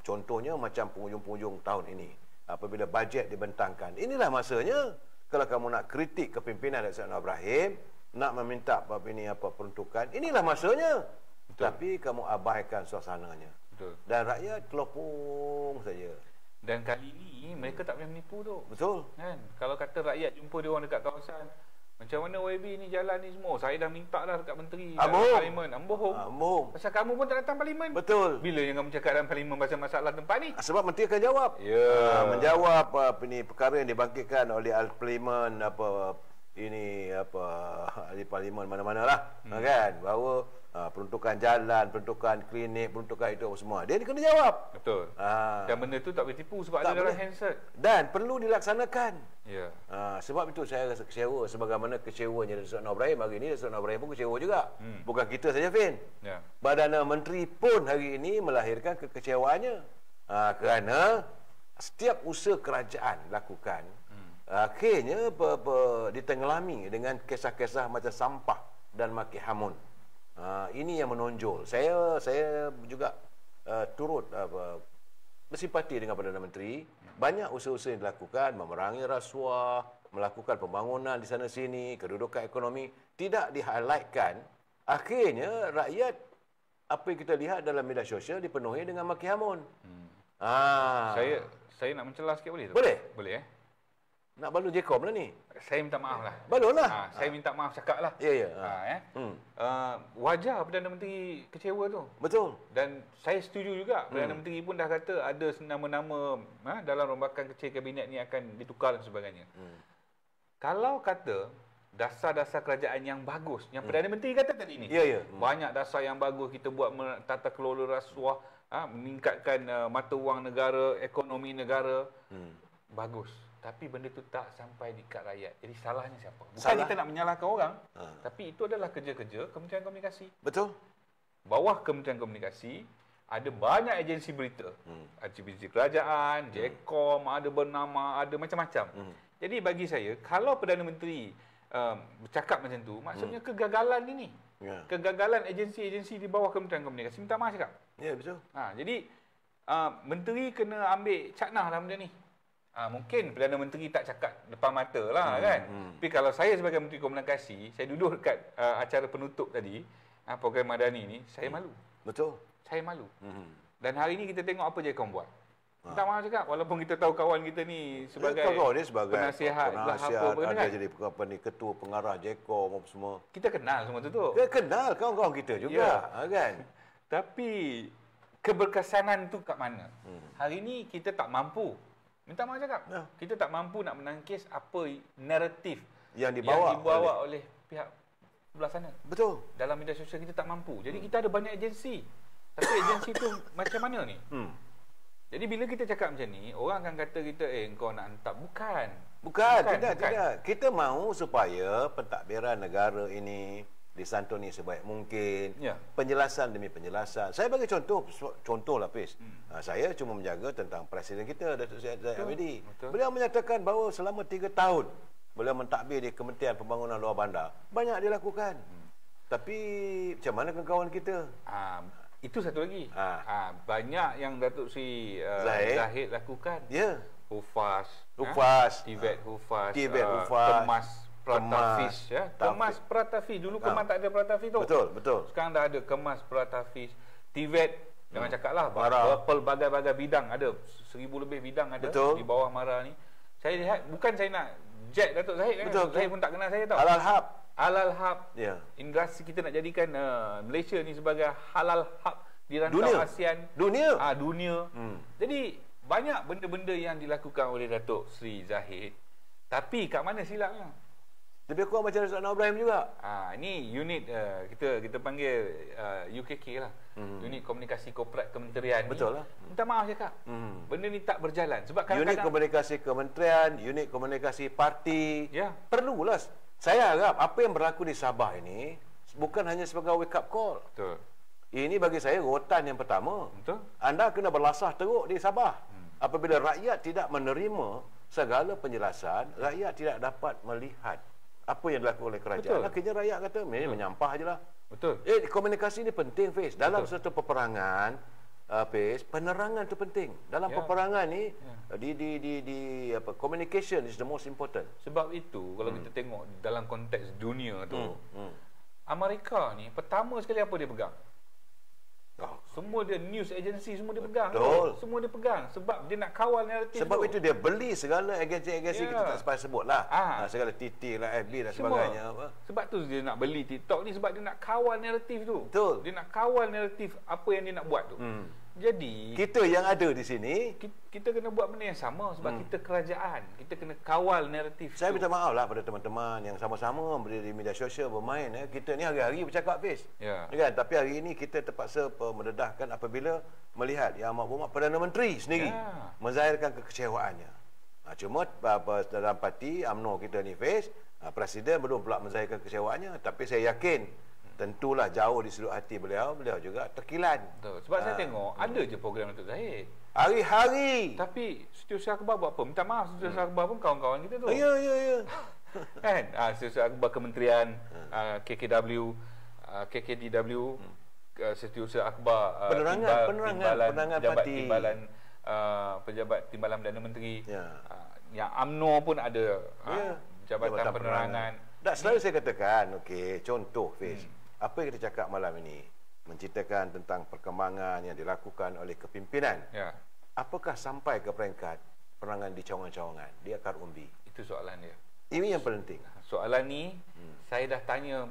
S1: contohnya macam penghujung-penghujung tahun ini, apabila bajet dibentangkan, inilah masanya kalau kamu nak kritik kepimpinan Datuk Seri Anwar Ibrahim, nak meminta peruntukan, inilah masanya. Betul. Tapi kamu abaikan suasananya. Betul. Dan rakyat kelopong saja.
S2: Dan kali ini mereka tak boleh menipu tu.
S1: Betul.
S2: Kan? Kalau kata rakyat jumpa dia orang dekat kawasan, macam mana YB ni jalan ni semua, saya dah minta dah dekat menteri parlimen. Bohong. Pasal kamu pun tak datang parlimen.
S1: Betul.
S2: Bila yang kamu cakap dalam parlimen pasal masalah tempat ni?
S1: Sebab menteri akan jawab. Menjawab perkara yang dibangkitkan oleh ahli parlimen ahli parlimen mana-mana lah. Kan? Bahawa peruntukan jalan, peruntukan klinik, peruntukan itu semua, dia kena jawab.
S2: Betul. Dan benda tu tak boleh tipu sebab
S1: tak
S2: ada dalam handset.
S1: Dan perlu dilaksanakan.
S2: Ya.
S1: Sebab itu saya rasa kecewa, sebagaimana kecewanya Datuk Seri Anwar Ibrahim hari ini. Datuk Seri Anwar Ibrahim pun kecewa juga. Bukan kita saja, Fin. Ya. Perdana Menteri pun hari ini melahirkan kekecewaannya. Kerana setiap usaha kerajaan lakukan, akhirnya ditenggelami dengan kisah-kisah macam sampah dan maki hamun. Ini yang menonjol. Saya juga turut bersimpati dengan Perdana Menteri. Banyak usaha-usaha yang dilakukan, memerangi rasuah, melakukan pembangunan di sana sini, kedudukan ekonomi tidak di-highlightkan. Akhirnya rakyat, apa yang kita lihat dalam media sosial dipenuhi dengan maki hamun.
S2: Saya nak mencela sikit boleh tak?
S1: Boleh.
S2: Boleh
S1: Nak balun Jekom lah ni.
S2: Saya minta maaf lah.
S1: Balun lah.
S2: Saya minta maaf cakap lah.
S1: Ya.
S2: Wajar Perdana Menteri kecewa tu.
S1: Betul.
S2: Dan saya setuju juga. Perdana Menteri pun dah kata ada nama-nama dalam rombakan kecil kabinet ni akan ditukar dan sebagainya. Kalau kata dasar-dasar kerajaan yang bagus, yang Perdana Menteri kata tadi ni.
S1: Ya.
S2: Banyak dasar yang bagus kita buat tata kelola rasuah, meningkatkan mata wang negara, ekonomi negara. Bagus. Tapi benda tu tak sampai di kat rakyat. Jadi salahnya siapa? Bukan kita nak menyalahkan orang, tapi itu adalah kerja-kerja Kementerian Komunikasi.
S1: Betul.
S2: Bawah Kementerian Komunikasi ada banyak agensi berita. Agensi kerajaan, Jekom, ada bernama, ada macam-macam. Jadi bagi saya, kalau Perdana Menteri bercakap macam tu, maksudnya kegagalan ini. Kegagalan agensi-agensi di bawah Kementerian Komunikasi. Minta maaf cakap.
S1: Ya, betul.
S2: Jadi menteri kena ambil caknah dalam benda ni. Mungkin Perdana Menteri tak cakap depan mata lah kan. Tapi kalau saya sebagai Menteri Komunikasi, saya duduk dekat acara penutup tadi, program Madani ni, saya malu.
S1: Betul.
S2: Saya malu. Dan hari ni kita tengok apa Jekom buat. Minta maaf cakap, walaupun kita tahu kawan kita ni sebagai penasihat
S1: ada jadi ketua pengarah Jekom apa semua.
S2: Kita kenal semua tu.
S1: Kita kenal kawan-kawan kita juga, kan.
S2: Tapi keberkesanan tu kat mana? Hari ni kita tak mampu. Minta maaf cakap. Kita tak mampu nak menangkis apa naratif
S1: yang dibawa
S2: oleh pihak sebelah sana.
S1: Betul.
S2: Dalam media sosial kita tak mampu. Jadi kita ada banyak agensi. Tapi agensi tu macam mana ni? Jadi bila kita cakap macam ni, orang akan kata kita, kau nak hantar. Bukan. Tidak. Kita mahu supaya pentadbiran negara ini disantuni sebaik mungkin. Penjelasan demi penjelasan. Saya bagi contoh lah, Pis. Saya cuma menjaga tentang Presiden kita, Datuk Seri Zahid Hamidi. Beliau menyatakan bahawa selama 3 tahun beliau mentadbir di Kementerian Pembangunan Luar Bandar. Banyak dilakukan. Tapi macam mana kawan kita? Itu satu lagi. Banyak yang Datuk Seri Zahid lakukan.
S1: Ya.
S2: Hufaz. Tivet Hufaz. Kemas Pratafis, Kemas Pratafis. Dulu Kemas tak ada Pratafis tu.
S1: Betul.
S2: Sekarang dah ada Kemas Pratafis. Tivet, jangan cakaplah berbagai-bagai bidang ada. 1000 lebih bidang ada di bawah Mara ni. Saya lihat, bukan saya nak jack Datuk Zahid. Saya pun tak kenal saya tahu. Halal hub. Industri kita nak jadikan Malaysia ni sebagai halal hub di rantau ASEAN. Dunia. Jadi banyak benda-benda yang dilakukan oleh Datuk Seri Zahid. Tapi kat mana silapnya?
S1: Lebih kurang macam Datuk Anwar Ibrahim juga.
S2: Ini unit kita panggil UKK lah. Unit Komunikasi Korporat Kementerian.
S1: Betul lah.
S2: Minta maaf cakap. Benda ni tak berjalan. Sebab
S1: unit Komunikasi Kementerian, unit Komunikasi Parti. Perlulah. Saya harap apa yang berlaku di Sabah ini bukan hanya sebagai wake up call.
S2: Betul.
S1: Ini bagi saya rotan yang pertama.
S2: Betul.
S1: Anda kena berlasah teruk di Sabah. Apabila rakyat tidak menerima segala penjelasan, rakyat tidak dapat melihat apa yang dilakukan oleh kerajaan.
S2: Betul.
S1: Akhirnya rakyat kata, menyampah ajalah.
S2: Betul.
S1: Komunikasi ini penting, Fiz. Dalam satu peperangan, Fiz, penerangan itu penting. Dalam peperangan ni, communication is the most important.
S2: Sebab itu, kalau kita tengok dalam konteks dunia tu, Amerika ni pertama sekali apa dia pegang? Semua dia news agency semua dia pegang. Semua dia pegang sebab dia nak kawal naratif.
S1: Sebab itu dia beli segala agensi-agensi kita tak sempat sebutlah. Segala TT lah, FB dan sebagainya.
S2: Sebab tu dia nak beli TikTok ni sebab dia nak kawal naratif tu.
S1: Betul.
S2: Dia nak kawal naratif apa yang dia nak buat tu. Jadi
S1: kita yang ada di sini,
S2: kita kena buat benda yang sama sebab kita kerajaan. Kita kena kawal naratif.
S1: Saya minta maaf lah pada teman-teman yang sama-sama di media sosial bermain. Kita ni hari-hari bercakap, Fiz. Kan? Tapi hari ini kita terpaksa mendedahkan apabila melihat Yang Amat Berhormat Perdana Menteri sendiri menzahirkan kekecewaannya. Cuma dalam parti UMNO kita ni, Fiz, Presiden belum pula menzahirkan kekecewaannya. Tapi saya yakin tentulah jauh di sudut hati beliau juga terkilan.
S2: Betul. Sebab saya tengok ada je program Datuk Zahid.
S1: Hari-hari.
S2: Tapi Setiausaha Akhbar buat apa? Minta maaf, Setiausaha Akhbar pun kawan-kawan kita tu.
S1: Ya.
S2: Kan? Setiausaha Akhbar Kementerian, KKW, KKDW, Setiausaha Akhbar
S1: penerangan parti.
S2: Pejabat Timbalan Perdana Menteri. Yang UMNO pun ada Jabatan Penerangan.
S1: Tak, selalu saya katakan, contoh, Fiz, apa yang kita cakap malam ini menceritakan tentang perkembangan yang dilakukan oleh kepimpinan. Apakah sampai ke peringkat perangan di cawangan-cawangan, di akar umbi?
S2: Itu soalan dia.
S1: Ini yang penting.
S2: Soalan ni saya dah tanya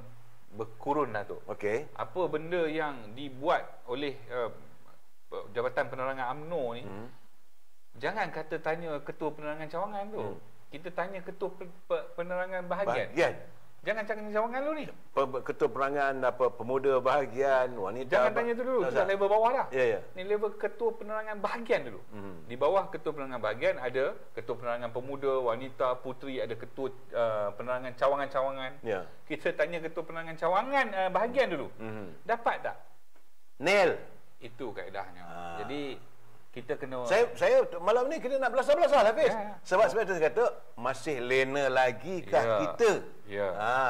S2: berkurun dah tu. Apa benda yang dibuat oleh Jabatan Penerangan UMNO ni? Jangan kata tanya Ketua Penerangan Cawangan tu. Kita tanya Ketua Penerangan Bahagian. Jangan tanya cawangan dulu ni.
S1: Ketua Penerangan pemuda bahagian, wanita.
S2: Jangan tanya tu dulu. Itu dah level bawah dah.
S1: Ya.
S2: Ni level Ketua Penerangan Bahagian dulu. Di bawah Ketua Penerangan Bahagian ada Ketua Penerangan Pemuda, Wanita, Puteri, ada Ketua Penerangan Cawangan-cawangan. Kita tanya Ketua Penerangan Cawangan Bahagian dulu. Dapat tak?
S1: Nail.
S2: Itu kaedahnya. Jadi kita kena,
S1: saya malam ni kita nak belasah-belasah lah, Fiz. Sebab itu saya kata masih lena lagi kita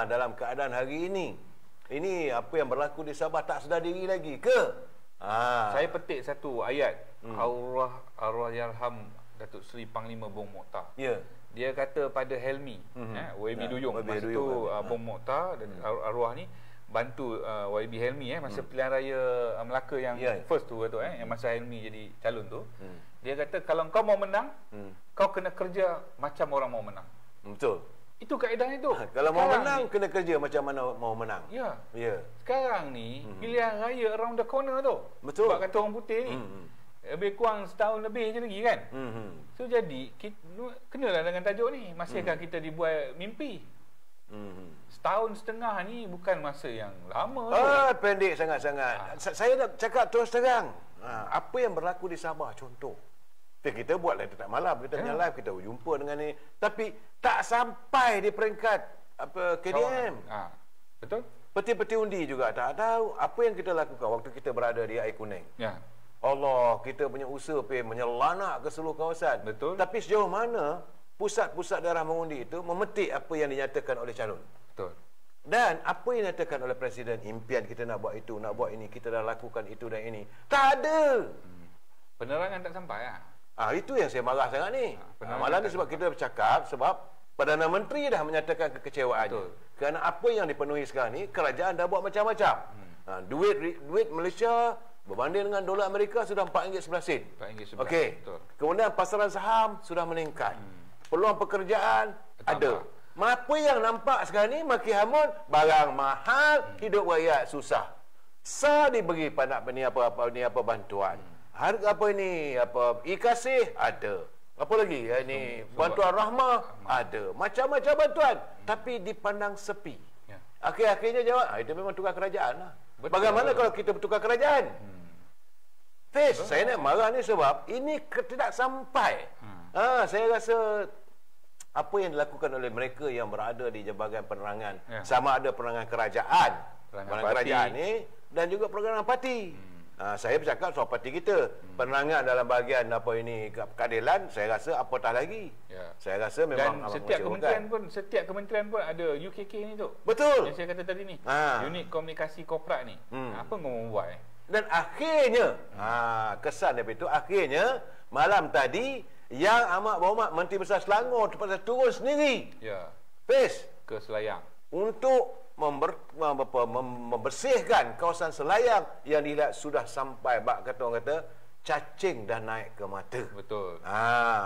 S1: dalam keadaan hari ini. Ini apa yang berlaku di Sabah tak sedar diri lagi ke?
S2: Saya petik satu ayat Arwahyarham Datuk Seri Panglima Bong Mokhtar. Dia kata pada Helmi, YB Duyung. Masa tu Bong Mokhtar dan arwah ni bantu YB Helmi masa pilihan raya Melaka yang first tu yang masa Helmi jadi calon tu. Dia kata kalau kau mau menang, kau kena kerja macam orang mau menang.
S1: Betul.
S2: Itu kaedahnya tu.
S1: Kalau mau menang kena kerja macam mana mau menang.
S2: Sekarang ni pilihan raya around the corner tu.
S1: Betul.
S2: Sebab kata orang putih ni lebih kurang setahun lebih je lagi kan. So jadi kenalah dengan tajuk ni. Masihkah kita dibuat mimpi? Setahun setengah ni bukan masa yang lama.
S1: Pendek sangat-sangat. Saya nak cakap terus terang. Apa yang berlaku di Sabah contoh. Kita buat live tak malam, kita punya live, kita jumpa dengan ni. Tapi tak sampai di peringkat KDM.
S2: Betul?
S1: Peti-peti undi juga tak tahu apa yang kita lakukan waktu kita berada di Air Kuning. Allah, kita punya usaha menyelanak ke seluruh kawasan.
S2: Betul.
S1: Tapi sejauh mana pusat-pusat daerah mengundi itu memetik apa yang dinyatakan oleh calon.
S2: Betul.
S1: Dan apa yang dinyatakan oleh Presiden, impian kita nak buat itu, nak buat ini, kita dah lakukan itu dan ini. Tak ada.
S2: Penerangan tak sampai
S1: itu yang saya marah sangat ni. Malam ni sebab kita bercakap sebab Perdana Menteri dah menyatakan kekecewaannya. Kerana apa yang dipenuhi sekarang ni, kerajaan dah buat macam-macam. Duit Malaysia berbanding dengan dolar Amerika sudah RM4.11. Okey. Kemudian pasaran saham sudah meningkat. Peluang pekerjaan ada. Apa yang nampak sekarang ni makin hamun, barang mahal, hidup rakyat susah. Diberi apa bantuan. Harga apa ini? E-kasih ada. Apa lagi? Ini bantuan rahmah ada. Macam-macam bantuan, tapi dipandang sepi. Akhir-akhirnya jawab, itu memang tukar kerajaan lah. Bagaimana kalau kita bertukar kerajaan? Fiz, saya nak marah ni sebab ini tidak sampai. Saya rasa apa yang dilakukan oleh mereka yang berada di jabatan penerangan, sama ada penerangan kerajaan, penerangan kerajaan ni dan juga program parti. Saya bercakap soal parti kita. Penerangan dalam bahagian apa ini keadilan, saya rasa apatah lagi. Ya. Saya rasa memang
S2: dan setiap kementerian pun ada UKK ni tu.
S1: Betul.
S2: Yang saya kata tadi ni. Unit komunikasi korporat ni. Apa kau mau buat?
S1: Dan akhirnya kesan daripada itu, akhirnya malam tadi Yang Amat Berhormat Menteri Besar Selangor terpaksa turun sendiri.
S2: Ya.
S1: Pes
S2: ke Selayang
S1: untuk membersihkan kawasan Selayang yang dilihat sudah sampai orang kata cacing dah naik ke mata.
S2: Betul.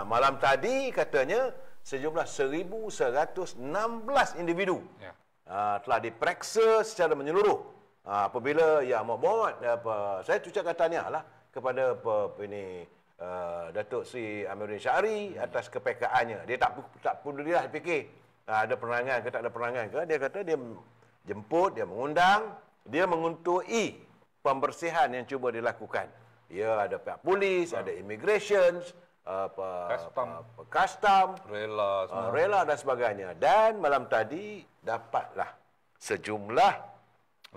S1: Malam tadi katanya sejumlah 1,116 individu telah diperiksa secara menyeluruh. Apabila Yang Amat Berhormat saya ucapkan tahniah lah kepada Datuk Seri Amiruddin Syahri atas kepekaannya. Dia tak pedulilah fikir ada penerangan ke tak ada penerangan ke. Dia kata dia jemput, dia mengundang, dia menguntui pembersihan yang cuba dilakukan. Ya, ada pihak polis, ada immigration, custom, rela dan sebagainya. Dan malam tadi dapatlah sejumlah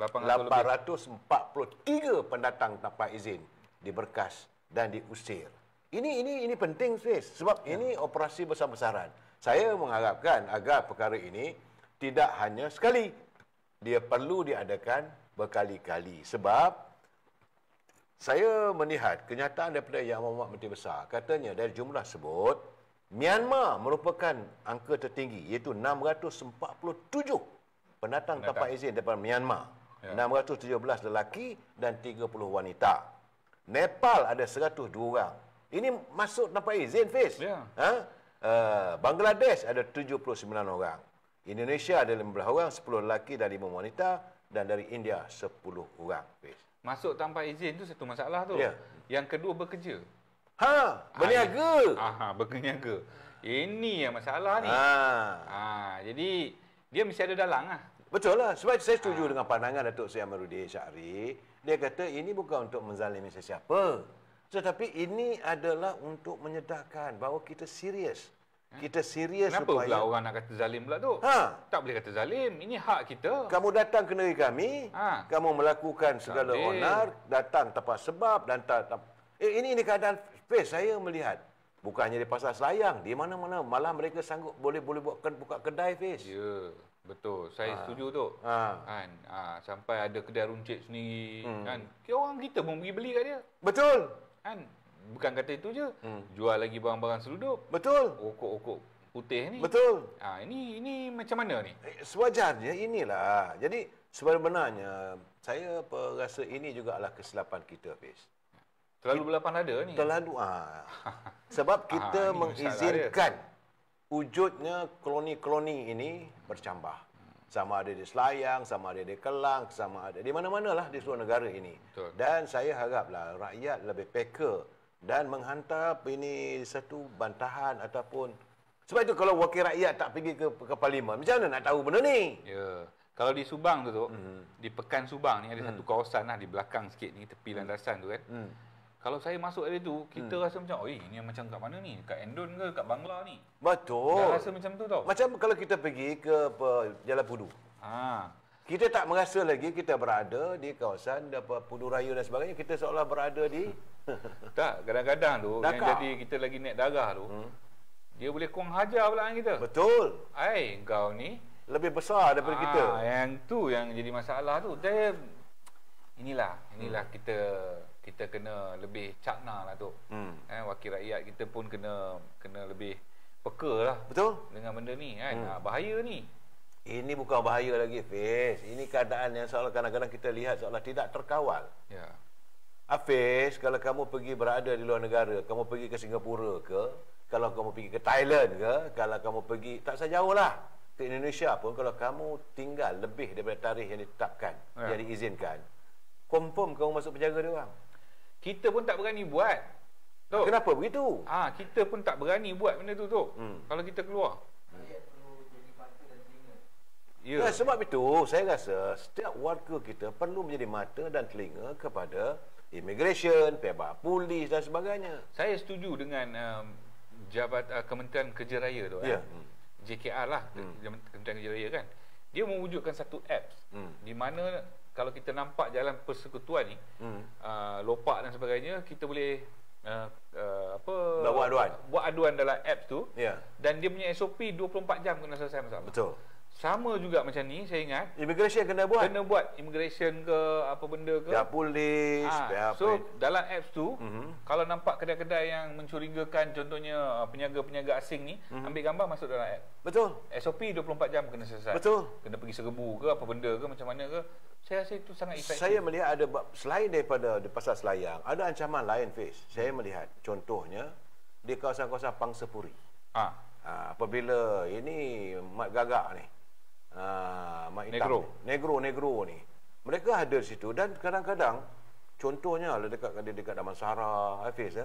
S1: 843 pendatang tanpa izin diberkas dan diusir. Ini penting, Fiz, sebab ini operasi besar-besaran. Saya mengharapkan agar perkara ini tidak hanya sekali. Dia perlu diadakan berkali-kali. Sebab saya melihat kenyataan daripada Yang Amat Menteri Besar. Katanya dari jumlah sebut, Myanmar merupakan angka tertinggi, iaitu 647 pendatang tanpa izin daripada Myanmar. 617 lelaki dan 30 wanita. Nepal ada 102 orang. Ini masuk tanpa izin, Fiz. Bangladesh ada 79 orang. Indonesia ada 15 orang, 10 lelaki dan 5 wanita, dan dari India 10 orang.
S2: Masuk tanpa izin tu satu masalah tu. Yang kedua bekerja.
S1: Berniaga.
S2: Berniaga. Ini yang masalah ni. Jadi dia mesti ada dalang lah.
S1: Betul lah. Sebab saya setuju dengan pandangan Datuk Seri Amiruddin Syahri. Dia kata ini bukan untuk menzalimi sesiapa. Tetapi ini adalah untuk menyedarkan bahawa kita serius. Kita serius.
S2: Kenapa supaya pula orang nak kata zalim pula tu? Tak boleh kata zalim. Ini hak kita.
S1: Kamu datang ke negeri kami, kamu melakukan segala onar, datang tanpa sebab dan ini keadaan space saya melihat. Bukannya di pasar Selayang, di mana-mana malah mereka sanggup boleh buka kedai, Fiz.
S2: Ya, betul. Saya setuju tu. Kan? Sampai ada kedai runcit sendiri, kan? Orang kita pun pergi beli kat dia.
S1: Betul.
S2: Kan? Bukan kata itu je. Jual lagi barang-barang seludup.
S1: Betul.
S2: Okok-okok putih ni.
S1: Betul.
S2: Ini macam mana ni?
S1: Sewajarnya inilah. Jadi sebenarnya saya rasa ini juga adalah kesilapan kita, Fiz.
S2: Terlalu berlapang dada ni.
S1: Terlalu. Sebab kita mengizinkan wujudnya koloni-koloni ini bercambah. Sama ada di Selayang, sama ada di Kelang, sama ada di mana-manalah di seluruh negara ini. Betul. Dan saya haraplah rakyat lebih peka dan menghantar ini satu bantahan ataupun sebab itu kalau wakil rakyat tak pergi ke parlimen, macam mana nak tahu benda ni?
S2: Ya. Kalau di Subang tu, di Pekan Subang ni ada satu kawasan lah di belakang sikit ni, tepi landasan tu kan. Kalau saya masuk dari tu, kita rasa macam, ini macam kat mana ni? Kat Endon ke kat Bangla ni?
S1: Betul.
S2: Dah rasa macam tu tau.
S1: Macam kalau kita pergi ke Jalan Pudu. Kita tak merasa lagi kita berada di kawasan Pudu Raya dan sebagainya. Kita seolah berada di...
S2: Tak, kadang-kadang tu, Dakar. Yang jadi kita lagi naik darah tu, dia boleh kurang hajar pula dengan kita.
S1: Betul.
S2: Kau ni
S1: lebih besar daripada kita.
S2: Yang tu yang jadi masalah tu. Inilah kita kena lebih cakna lah tu. Wakil rakyat kita pun kena lebih peka lah. Betul. Dengan benda ni kan. Bahaya ni.
S1: Ini bukan bahaya lagi, Fiz. Ini keadaan yang seolah kadang-kadang kita lihat seolah tidak terkawal. Ya. Hafiz, kalau kamu pergi berada di luar negara, kamu pergi ke Singapura ke, kalau kamu pergi ke Thailand ke, kalau kamu pergi, tak usah jauh lah, ke Indonesia pun, kalau kamu tinggal lebih daripada tarikh yang ditetapkan, yang diizinkan, confirm kamu masuk penjara dia orang.
S2: Kita pun tak berani buat. Tok.
S1: Kenapa begitu?
S2: Kita pun tak berani buat benda tu, Tok. Kalau kita keluar.
S1: Ya. Sebab itu, saya rasa setiap warga kita perlu menjadi mata dan telinga kepada immigration, pihak polis dan sebagainya.
S2: Saya setuju dengan Kementerian Kerja Raya tu. JKR lah, Kementerian Kerja Raya kan. Dia mewujudkan satu apps di mana kalau kita nampak jalan persekutuan ni, lopak dan sebagainya, kita boleh buat aduan dalam apps tu, dan dia punya SOP 24 jam kena selesai masalah.
S1: Betul.
S2: Sama juga macam ni, saya ingat
S1: immigration kena buat
S2: immigration ke apa benda ke,
S1: pihak polis,
S2: so dalam apps tu, kalau nampak kedai-kedai yang mencurigakan, contohnya peniaga-peniaga asing ni, ambil gambar masuk dalam app.
S1: Betul.
S2: SOP 24 jam kena selesai.
S1: Betul.
S2: Kena pergi serbu ke apa benda ke, macam mana ke, saya rasa itu sangat efektif.
S1: Saya melihat ada, selain daripada di pasar Selayang, ada ancaman lain, Fiz. Saya melihat contohnya di kawasan-kawasan Pangsapuri. Apabila ini mat gagak ni, mat hitam, negro ni, mereka ada di situ, dan kadang-kadang contohnya dekat Damansara, Hafiz,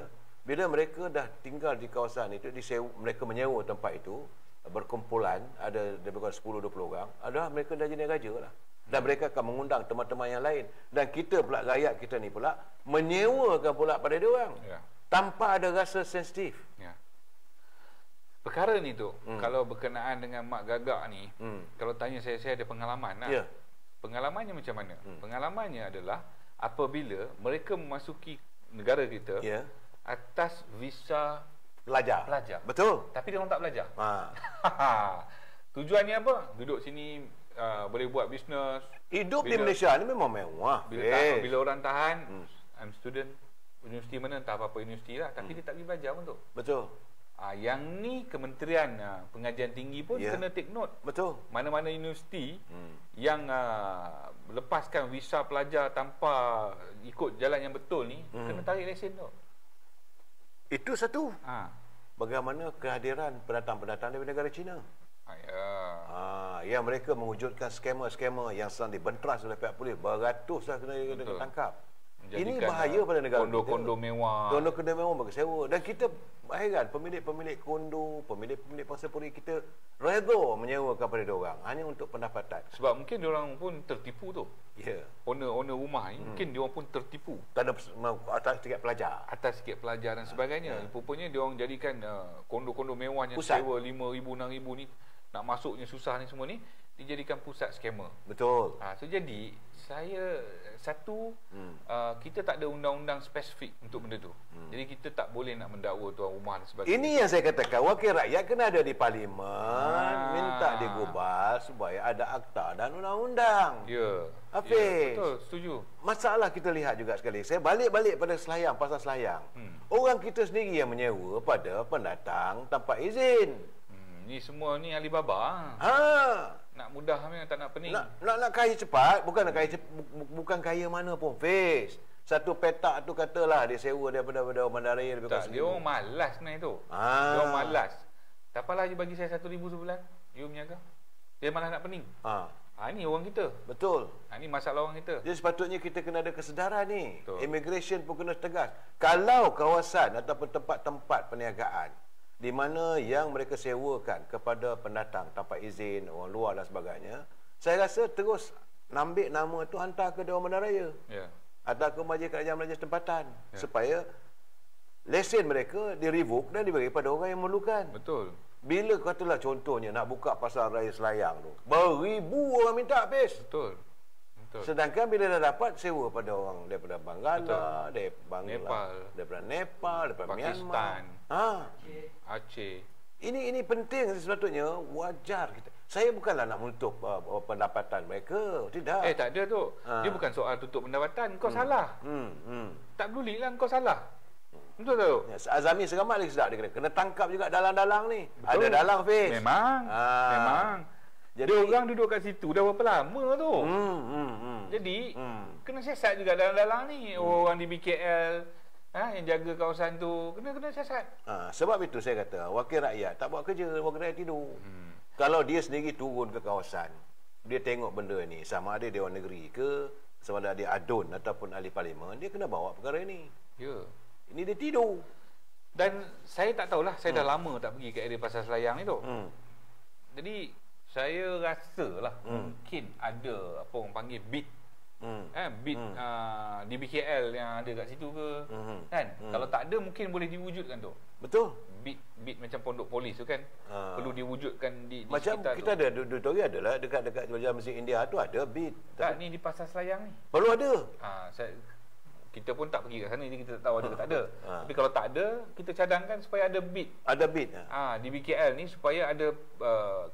S1: bila mereka dah tinggal di kawasan itu, mereka menyewa tempat itu, berkumpulan, ada lebih kurang 10-20 orang, ada mereka dah jadi raja lah. Dan mereka akan mengundang teman-teman yang lain, dan kita pula, rakyat kita ni pula menyewakan pula pada dia orang, tanpa ada rasa sensitif.
S2: Perkara ni tu, kalau berkenaan dengan mak gagak ni, kalau tanya saya ada pengalaman lah. Pengalamannya macam mana? Pengalamannya adalah apabila mereka memasuki negara kita atas visa
S1: pelajar. Betul.
S2: Tapi dia orang tak belajar. Tujuannya apa? Duduk sini, boleh buat bisnes.
S1: Hidup di Malaysia ni memang mewah.
S2: Bila orang tahan, I'm student universiti mana, entah apa-apa universiti lah, tapi dia tak pergi belajar pun tu.
S1: Betul.
S2: Yang ni Kementerian Pengajian Tinggi pun kena take note.
S1: Betul.
S2: Mana-mana universiti yang lepaskan visa pelajar tanpa ikut jalan yang betul ni, kena tarik lesen tu. Itu satu.
S1: Bagaimana kehadiran pendatang-pendatang dari negara China? Yang mereka mewujudkan skema-skema yang sedang dibentras oleh pihak polis, beratus lah kena tangkap. Ini bahaya pada negara kita.
S2: Kondo mewah.
S1: Kondo mewah bagi sewa. Dan kita heran, pemilik-pemilik kondo, pemilik-pemilik Pangsapuri kita reda menyewakan pada diorang hanya untuk pendapatan.
S2: Sebab mungkin diorang pun tertipu tu. Owner rumah ni, mungkin diorang pun tertipu.
S1: Atas sikit pelajar.
S2: Dan sebagainya. Rupanya diorang jadikan kondo-kondo mewahnya sewa 5,000, 6,000 ni, nak masuknya susah ni semua ni, dijadikan pusat skema.
S1: Betul.
S2: So jadi kita tak ada undang-undang spesifik untuk benda tu. Jadi kita tak boleh nak mendakwa tuan rumah dan sebagainya.
S1: Ini yang saya katakan, wakil rakyat kena ada di parlimen, minta digubal supaya ada akta dan undang-undang. Hafiz.
S2: Betul, setuju.
S1: Masalah kita lihat juga sekali. Saya balik pada Selayang, pasal Selayang. Orang kita sendiri yang menyewa pada pendatang tanpa izin.
S2: Ni semua ni Alibaba. Nak mudah memang tak nak pening.
S1: Nak kaya cepat, bukan kaya mana pun, Fiz. Satu petak tu katalah dia sewa daripada bandaraya lebih kurang.
S2: Dia orang malas sebenarnya tu. Dia orang malas. Tak apalah je bagi saya 1,000 sebulan. You menjaga. Dia malas nak pening. Ini orang kita.
S1: Betul.
S2: Ini masalah orang kita.
S1: Jadi sepatutnya kita kena ada kesedaran ni. Immigration pun kena tegas. Kalau kawasan ataupun tempat-tempat perniagaan di mana yang mereka sewakan kepada pendatang tanpa izin, orang luar dan sebagainya, saya rasa terus ambil nama tu hantar ke Dewan Bandaraya. Atau ke Majlis Kerajaan Majlis Tempatan, supaya lesen mereka di-revoke dan diberi pada orang yang memerlukan.
S2: Betul.
S1: Bila katalah contohnya nak buka pasar raya Selayang tu, beribu orang minta habis.
S2: Betul.
S1: Sedangkan bila dah dapat sewa pada orang daripada Bangla, daripada Nepal, daripada
S2: Pakistan,
S1: Myanmar,
S2: Aceh.
S1: Ini penting sepatutnya, wajar kita. Saya bukanlah nak menutup pendapatan mereka, tidak.
S2: Tak ada tu. Dia bukan soal tutup pendapatan, kau salah. Tak pedulilah kau salah. Betul tak tu?
S1: Azami Seramat lagi sedap dia kena tangkap juga dalang-dalang ni. Betul. Ada dalang, Fiz.
S2: Memang. Jadi dia orang duduk kat situ dah berapa lama tu. Jadi kena siasat juga dalang-dalang ni. Orang di BKL yang jaga kawasan tu kena siasat.
S1: Sebab itu saya kata wakil rakyat tak buat kerja, wakil rakyat tidur. Kalau dia sendiri turun ke kawasan, dia tengok benda ni, sama ada Dewan Negeri ke, sama ada dia adun ataupun ahli parlimen, dia kena bawa perkara ini. Ini dia tidur.
S2: Dan saya tak tahulah, saya dah lama tak pergi ke area Pasar Selayang ni tu. Jadi saya rasalah mungkin ada apa orang panggil bid bid di BKL yang ada kat situ ke, kan? Kalau tak ada mungkin boleh diwujudkan tu.
S1: Betul.
S2: Bid macam pondok polis tu kan, perlu diwujudkan di
S1: macam
S2: sekitar
S1: kita
S2: tu.
S1: ada Duteri adalah dekat Jalan Masjid India tu ada bid.
S2: Tak, ni di Pasar Selayang ni.
S1: Perlu ada.
S2: Kita pun tak pergi kat sana, jadi kita tak tahu ada ke tak ada. Tapi kalau tak ada, kita cadangkan supaya ada bid.
S1: Ada bid.
S2: Di BKL ni supaya ada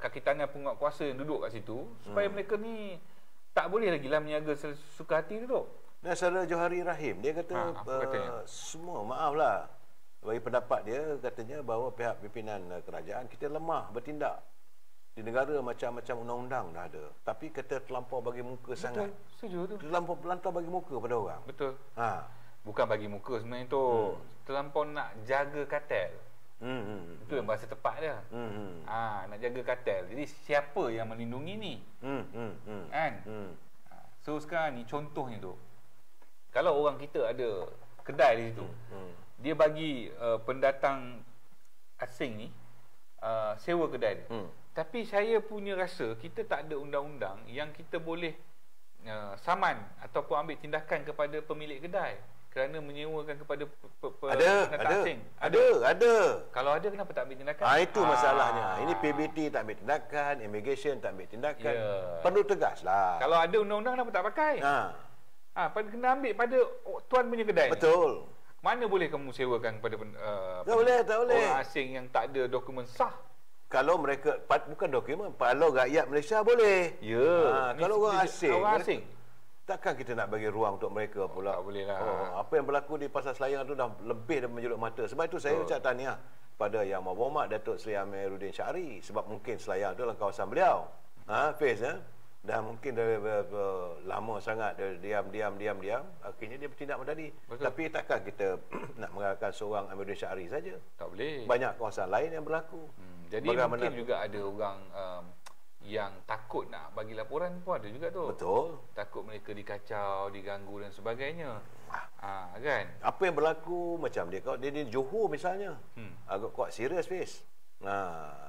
S2: kaki tangan penguatkuasa yang duduk kat situ, supaya mereka ni tak boleh lagi lah meniaga sesuka hati duduk.
S1: Dan Saudara Johari Rahim, dia kata semua, maaflah, bagi pendapat dia, katanya bahawa pihak pimpinan kerajaan kita lemah bertindak. Di negara macam-macam undang-undang dah ada, tapi kata terlampau bagi muka. Betul, sangat.
S2: Setuju tu.
S1: Terlampau bagi muka pada orang.
S2: Betul. Bukan bagi muka sebenarnya tu, terlampau nak jaga kartel. Itu yang bahasa tepat dia. Nak jaga kartel. Jadi siapa yang melindungi ni? Kan? So sekarang ni contohnya tu, kalau orang kita ada kedai di situ, dia bagi pendatang asing ni sewa kedai dia. Tapi saya punya rasa kita tak ada undang-undang yang kita boleh saman ataupun ambil tindakan kepada pemilik kedai kerana menyewakan kepada pendatang asing.
S1: Ada.
S2: Kalau ada, kenapa tak ambil tindakan?
S1: Itu masalahnya. Ini PBT tak ambil tindakan, immigration tak ambil tindakan. Perlu tegaslah.
S2: Kalau ada undang-undang, kenapa tak pakai? Kena ambil pada tuan punya kedai.
S1: Betul.
S2: Mana boleh kamu sewakan kepada
S1: tak boleh.
S2: orang asing yang tak ada dokumen sah?
S1: Kalau mereka bukan dokumen, kalau rakyat Malaysia boleh. Kalau orang asing, takkan kita nak bagi ruang untuk mereka pula.
S2: Tak boleh lah.
S1: Apa yang berlaku di Pasar Selayang tu dah lebih daripada menjuluk mata. Sebab itu saya ucap tahniah pada Yang Berhormat Datuk Seri Amiruddin Syari, sebab mungkin Selayang tu dalam kawasan beliau. Fiz, dah mungkin dah lama sangat dia diam, akhirnya dia bertindak macam tadi. Tapi takkan kita nak mengalahkan seorang Amiruddin Syari saja. Tak
S2: boleh.
S1: Banyak kawasan lain yang berlaku.
S2: Jadi mungkin juga ada orang yang takut nak bagi laporan pun ada juga tu.
S1: Betul.
S2: Takut mereka dikacau, diganggu dan sebagainya. Kan?
S1: Apa yang berlaku macam dia di Johor misalnya, agak kuat serius Fiz.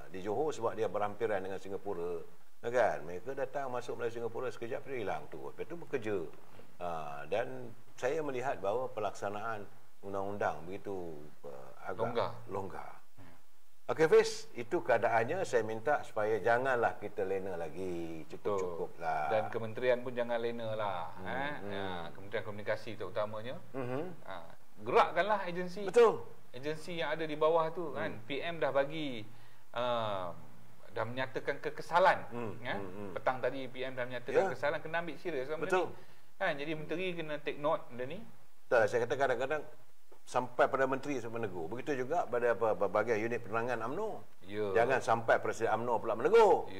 S1: Di Johor sebab dia berhampiran dengan Singapura, kan? Mereka datang masuk Malaysia Singapura sekejap dia hilang tu. Lepas tu bekerja. Dan saya melihat bahawa pelaksanaan undang-undang begitu agak longgar. Okey Fiz, itu keadaannya. Saya minta supaya janganlah kita lena lagi. Cukup-cukuplah.
S2: Dan kementerian pun jangan lena lah. Kementerian Komunikasi terutamanya. Gerakkanlah agensi.
S1: Betul.
S2: Agensi yang ada di bawah tu kan. PM dah bagi dah menyatakan kekesalan. Petang tadi PM dah menyatakan kesalahan, kena ambil serius.
S1: Betul.
S2: Kan, jadi menteri kena take note benda ni.
S1: Saya kata kadang-kadang sampai pada menteri sampai menegur. Begitu juga pada berbagai unit penerangan UMNO. Jangan sampai Presiden UMNO pula menegur.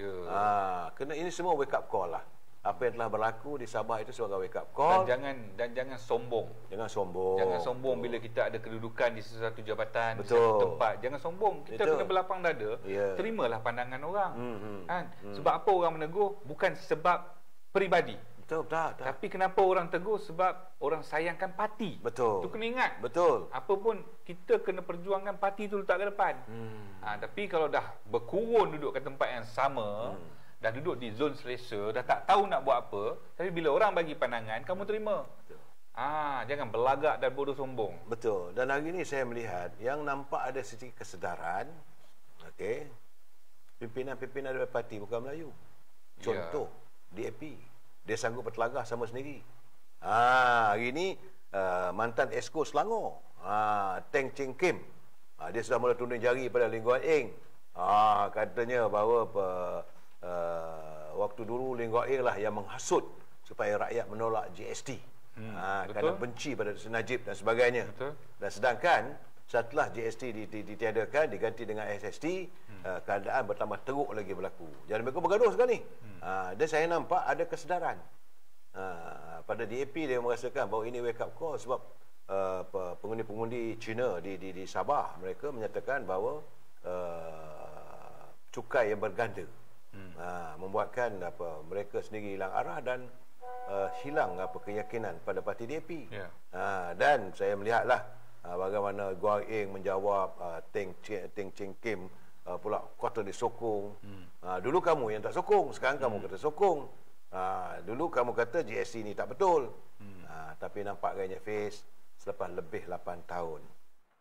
S1: Kena, ini semua wake up call lah. Apa yang telah berlaku di Sabah itu sebagai wake up call.
S2: Dan jangan sombong. Jangan sombong bila kita ada kedudukan di sesuatu jabatan, di sesuatu tempat. Jangan sombong. Kita kena berlapang dada. Terimalah pandangan orang. Kan? Sebab apa orang menegur? Bukan sebab peribadi. Tapi kenapa orang tegur? Sebab orang sayangkan parti.
S1: Betul.
S2: Itu kena ingat.
S1: Betul.
S2: Apa pun kita kena perjuangkan parti tu letak ke depan. Tapi kalau dah berkurun duduk ke tempat yang sama, dah duduk di zon selesa, dah tak tahu nak buat apa, tapi bila orang bagi pandangan, kamu terima. Jangan belagak dan bodoh sombong.
S1: Betul. Dan hari ini saya melihat yang nampak ada sedikit kesedaran. Pimpinan-pimpinan dari parti bukan Melayu. Contoh DAP. Dia sanggup bertelagah sama sendiri. Hari ini mantan Esko Selangor, Teng Ching Kim, dia sudah mula tunduk jari pada Lim Guat Eng. Katanya bahawa waktu dulu Lim Guat Eng lah yang menghasut supaya rakyat menolak GST. Kerana benci pada Najib dan sebagainya. Dan sedangkan setelah GST ditiadakan, diganti dengan SST, keadaan bertambah teruk lagi berlaku. Jadi mereka bergaduh sekarang ni. Dan saya nampak ada kesedaran. Pada DAP dia merasakan bahawa ini wake up call sebab pengundi-pengundi Cina di Sabah, mereka menyatakan bahawa cukai yang berganda membuatkan mereka sendiri hilang arah dan hilang keyakinan pada parti DAP. Dan saya melihatlah bagaimana Guang Eng menjawab, Teng Ching Kim pula kata disokong. Dulu kamu yang tak sokong, sekarang kamu kata sokong. Dulu kamu kata GST ni tak betul. Tapi nampak gayanya Fiz selepas lebih 8 tahun.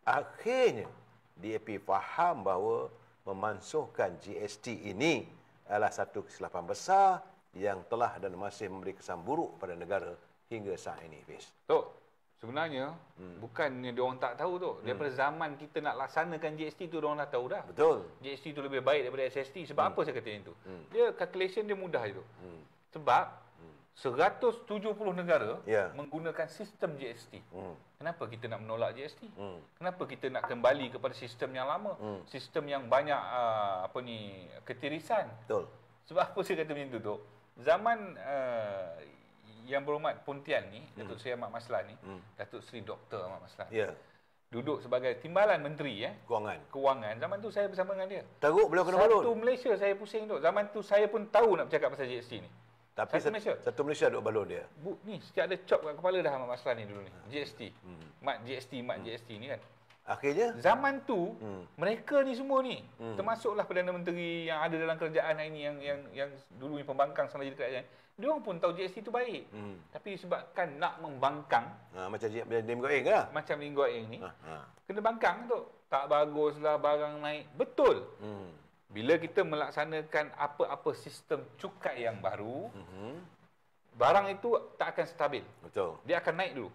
S1: Akhirnya DAP faham bahawa memansuhkan GST ini adalah satu kesilapan besar yang telah dan masih memberi kesan buruk pada negara hingga saat ini, Fiz.
S2: Tok, sebenarnya bukannya diorang tak tahu tu. Daripada zaman kita nak laksanakan GST tu diorang dah tahu dah.
S1: Betul.
S2: GST tu lebih baik daripada SST. Sebab apa saya kata itu? Dia calculation dia mudah itu. Sebab 170 negara menggunakan sistem GST. Kenapa kita nak menolak GST? Kenapa kita nak kembali kepada sistem yang lama? Sistem yang banyak ketirisan.
S1: Betul.
S2: Sebab apa saya kata macam tu, Tok? Zaman yang berhormat Pontian ni, Datuk Seri Ahmad Maslan ni, Datuk Seri Dr. Ahmad Maslan. Duduk sebagai timbalan menteri Kewangan. Zaman tu saya bersama dengan dia.
S1: Teruk beliau kena balun.
S2: Satu Malaysia saya pusing tu. Zaman tu saya pun tahu nak bercakap pasal GST ni.
S1: Tapi satu Malaysia duduk balon dia.
S2: Ni setiap ada cop kat kepala dah Ahmad Maslan ni dulu ni. GST. Mat GST ni kan.
S1: Akhirnya
S2: zaman tu mereka ni semua ni termasuklah Perdana Menteri yang ada dalam kerajaan hari ni yang dulu ni pembangkang sama jadi kerajaan. Dia orang pun tahu GST tu baik. Tapi disebabkan nak membangkang
S1: macam Lim Goeng lah.
S2: Macam Lim Goeng ni. Kena bangkang tu. Tak baguslah barang naik. Betul. Bila kita melaksanakan apa-apa sistem cukai yang baru, barang itu tak akan stabil.
S1: Betul.
S2: Dia akan naik dulu.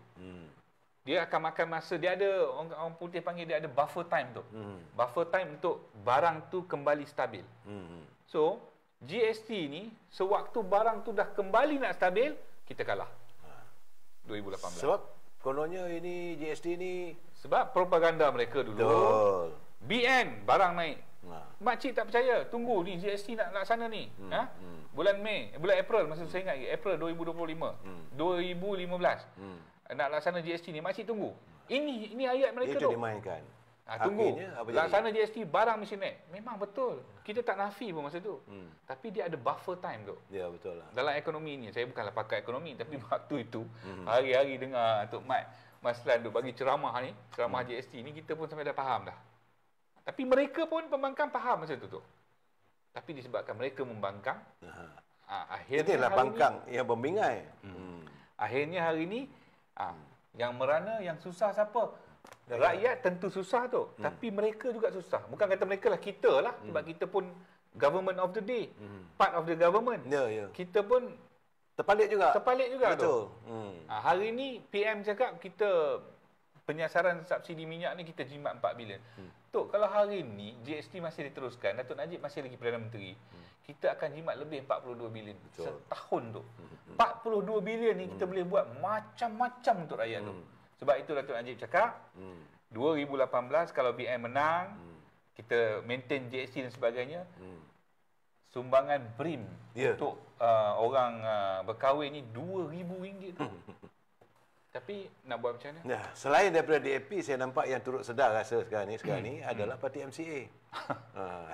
S2: Dia akan makan masa. Dia ada, orang putih panggil dia ada buffer time tu. Buffer time untuk barang tu kembali stabil. So, GST ni, sewaktu barang tu dah kembali nak stabil, kita kalah. 2018.
S1: Sebab kononnya ini GST ni
S2: sebab propaganda mereka dulu.
S1: Betul.
S2: BN barang naik. Makcik tak percaya. Tunggu ni GST nak laksana ni. Bulan April, masa saya ingat April 2025. 2015. Nak laksana GST ni, makcik tunggu. Ini ayat mereka tu.
S1: Itu dimainkan.
S2: Tunggu. Laksana GST barang mesti naik. Memang betul. Kita tak nafi pun masa tu. Tapi dia ada buffer time tu.
S1: Ya, betul lah.
S2: Dalam ekonomi ni, saya bukanlah pakar ekonomi, tapi waktu itu hari-hari dengar Tok Mat Maslan duk bagi ceramah ni, ceramah GST ni, kita pun sampai dah faham dah. Tapi mereka pun pembangkang faham masa tu. Tapi disebabkan mereka membangkang, akhirnya
S1: itulah bangkang yang membingai.
S2: Akhirnya hari ni, yang merana, yang susah siapa? Rakyat tentu susah tu. Tapi mereka juga susah. Bukan kata mereka lah, kita lah. Sebab kita pun government of the day. Part of the government. Kita pun
S1: terpalit juga.
S2: Betul. Hari ni PM cakap kita penyasaran subsidi minyak ni kita jimat 4 bilion. Tok, kalau hari ni GST masih diteruskan, Datuk Najib masih lagi Perdana Menteri, kita akan jimat lebih 42 bilion setahun tu. 42 bilion ni kita boleh buat macam-macam untuk rakyat tu. Sebab itu Datuk Najib cakap 2018 kalau PM menang, kita maintain GST dan sebagainya, sumbangan BRIM untuk orang berkahwin ni RM2,000 tu. Tapi nak buat macam mana?
S1: Selain daripada DAP, saya nampak yang turut sedar rasa sekarang ni adalah parti MCA.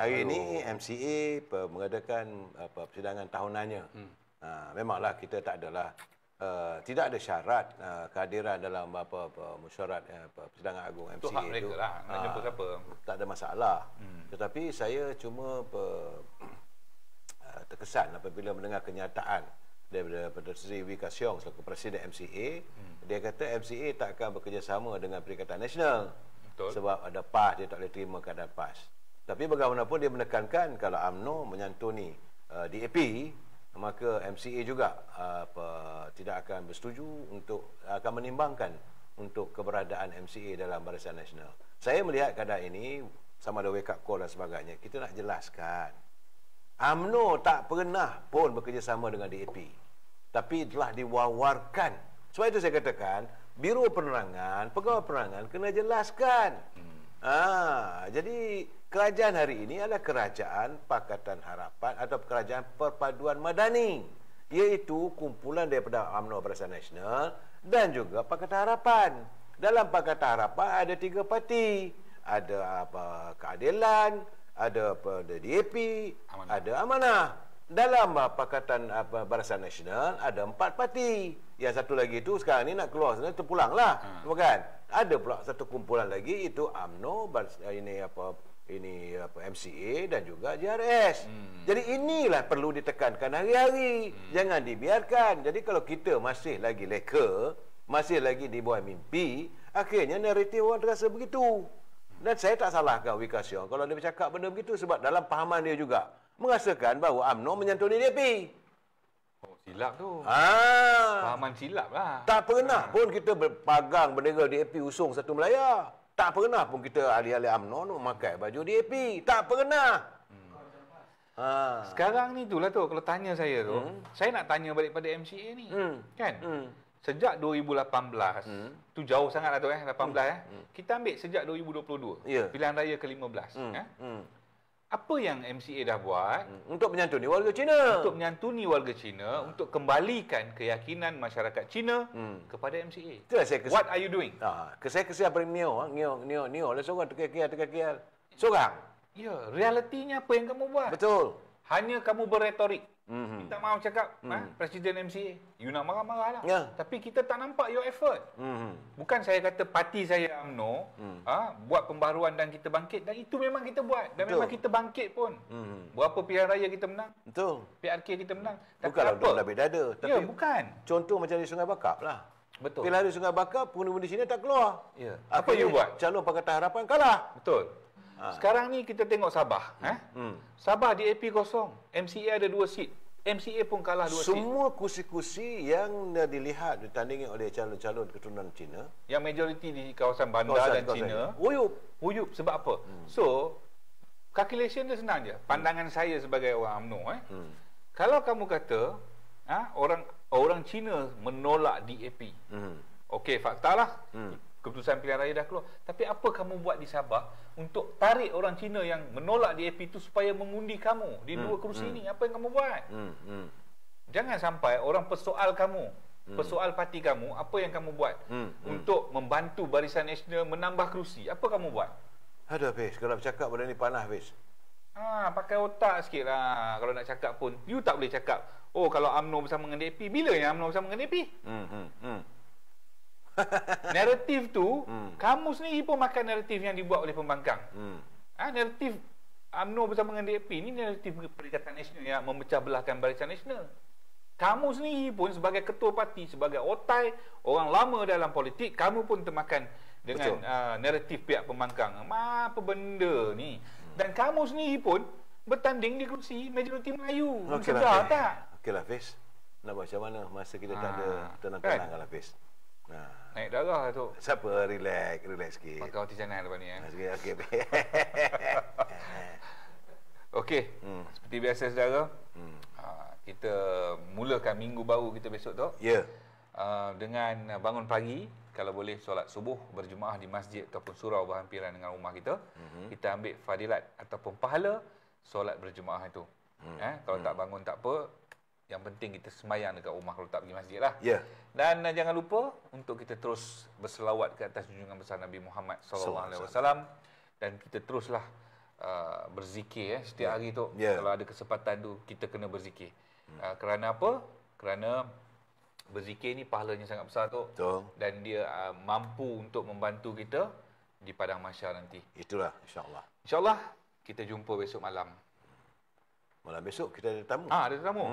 S1: Hari ini MCA mengadakan persidangan tahunannya. Memanglah kita tak adalah tidak ada syarat kehadiran dalam mesyuarat persidangan agung MCA itu.
S2: Hak mereka lah, nak jumpa siapa.
S1: Tak ada masalah. Tetapi saya cuma terkesan apabila mendengar kenyataan daripada Seri Wee Ka Siong selaku Presiden MCA. Dia kata MCA tak akan bekerjasama dengan Perikatan Nasional. Betul. Sebab ada PAS, dia tak boleh terima keadaan PAS. Tapi bagaimanapun dia menekankan kalau UMNO menyantuni DAP, maka MCA juga tidak akan bersetuju untuk akan menimbangkan untuk keberadaan MCA dalam Barisan Nasional. Saya melihat keadaan ini sama ada wake up call dan sebagainya. Kita nak jelaskan UMNO tak pernah pun bekerjasama dengan DAP, tapi telah diwawarkan. Sebab itu saya katakan Biro Penerangan, Pegawai Penerangan kena jelaskan. Jadi kerajaan hari ini adalah kerajaan Pakatan Harapan atau kerajaan Perpaduan Madani, iaitu kumpulan daripada UMNO Barisan Nasional dan juga Pakatan Harapan. Dalam Pakatan Harapan ada 3 parti, ada Keadilan, ada DAP, ada Amanah. Dalam Pakatan Barisan Nasional ada 4 parti. Yang satu lagi itu sekarang ni nak keluar sebenarnya terpulanglah. Bukan? Ada pula satu kumpulan lagi itu UMNO ini MCA dan juga JRS. Jadi inilah perlu ditekankan hari-hari. Jangan dibiarkan. Jadi kalau kita masih lagi leka, masih lagi di bawah mimpi, akhirnya naratif orang terasa begitu. Dan saya tak salahkan Wika Sion kalau dia bercakap benda begitu sebab dalam pahaman dia juga merasakan bahawa UMNO menyantuni DAP.
S2: Oh, silap tu. Pahaman silap lah.
S1: Tak pernah pun kita berpagang bendera DAP usung satu Melaya. Tak pernah pun kita ahli-ahli UMNO memakai baju DAP. Tak pernah.
S2: Sekarang ni itulah tu, kalau tanya saya tu, saya nak tanya balik pada MCA ni. Kan? Sejak 2018, tu jauh sangat lah tu 18 kita ambil sejak 2022, pilihan raya ke-15. Apa yang MCA dah buat
S1: untuk menyantuni warga Cina?
S2: Untuk menyantuni warga Cina, untuk kembalikan keyakinan masyarakat Cina kepada MCA. What are you doing?
S1: Saya kesian paling Nio lah seorang terkial. Seorang.
S2: Ya, realitinya apa yang kamu buat?
S1: Betul.
S2: Hanya kamu berretorik. Kita mahu cakap, Presiden MCA, you nak marah-marah lah. Tapi kita tak nampak your effort. Bukan saya kata parti saya UMNO buat pembaharuan dan kita bangkit. Dan itu memang kita buat. Dan memang kita bangkit pun. Berapa pilihan raya kita menang?
S1: Betul.
S2: PRK kita menang.
S1: Bukanlah untuk labik dada. Tapi
S2: bukan.
S1: Contoh macam di Sungai Bakap lah.
S2: Betul.
S1: Pilihan raya Sungai Bakap, penghuni di sini tak keluar.
S2: Apa you buat?
S1: Calon Pakatan Harapan kalah.
S2: Betul. Sekarang ni kita tengok Sabah. Sabah di AP kosong. MCA ada 2 seat. MCA pun kalah 2 seat.
S1: Semua kursi-kursi yang dilihat ditandingi oleh calon-calon keturunan Cina,
S2: yang majoriti di kawasan bandar dan Cina, huyup. Sebab apa? So, calculation dia senang je. Pandangan saya sebagai orang UMNO, kalau kamu kata orang Cina menolak DAP, okey, faktalah. Keputusan pilihan raya dah keluar. Tapi apa kamu buat di Sabah untuk tarik orang Cina yang menolak DAP itu supaya mengundi kamu di 2 kerusi ini? Apa yang kamu buat? Jangan sampai orang persoal kamu, persoal parti kamu, apa yang kamu buat untuk membantu Barisan Nasional menambah kerusi. Apa kamu buat?
S1: Ada, Fiz. Kalau bercakap benda ni panas, Fiz.
S2: Pakai otak sikit lah. Kalau nak cakap pun, you tak boleh cakap, oh kalau UMNO bersama dengan DAP, bila yang UMNO bersama dengan DAP? Naratif tu, kamu sendiri pun makan naratif yang dibuat oleh pembangkang. Naratif UMNO bersama dengan DAP ni naratif Perikatan Nasional yang memecah belahkan Barisan Nasional. Kamu sendiri pun sebagai ketua parti, sebagai otai, orang lama dalam politik, kamu pun termakan dengan naratif pihak pembangkang. Apa benda ni? Dan kamu sendiri pun bertanding di kerusi majoriti Melayu. Sedar tak?
S1: Okeylah, Fiz. Nak buat macam mana masa kita tak ada tenang-tenang lah, Fiz.
S2: Naik darah tu.
S1: Siapa? Relax sikit.
S2: Makan roti canai lepas ni.
S1: Okey.
S2: Okey. Seperti biasa saudara, kita mulakan minggu baru kita besok tu. Dengan bangun pagi, kalau boleh solat subuh berjemaah di masjid ataupun surau berhampiran dengan rumah kita. Kita ambil fadilat ataupun pahala solat berjemaah itu. Kalau tak bangun tak apa. Yang penting kita sembahyang dekat rumah kalau tak pergi masjid lah. Dan jangan lupa untuk kita terus berselawat ke atas junjungan besar Nabi Muhammad SAW. Dan kita teruslah berzikir setiap hari tu. Kalau ada kesempatan tu kita kena berzikir. Kerana apa? Kerana berzikir ni pahalanya sangat besar tu. Dan dia mampu untuk membantu kita di padang mahsyar nanti.
S1: Itulah, insya-Allah.
S2: InsyaAllah kita jumpa besok malam.
S1: Malam besok kita ada tamu.
S2: Ada tamu.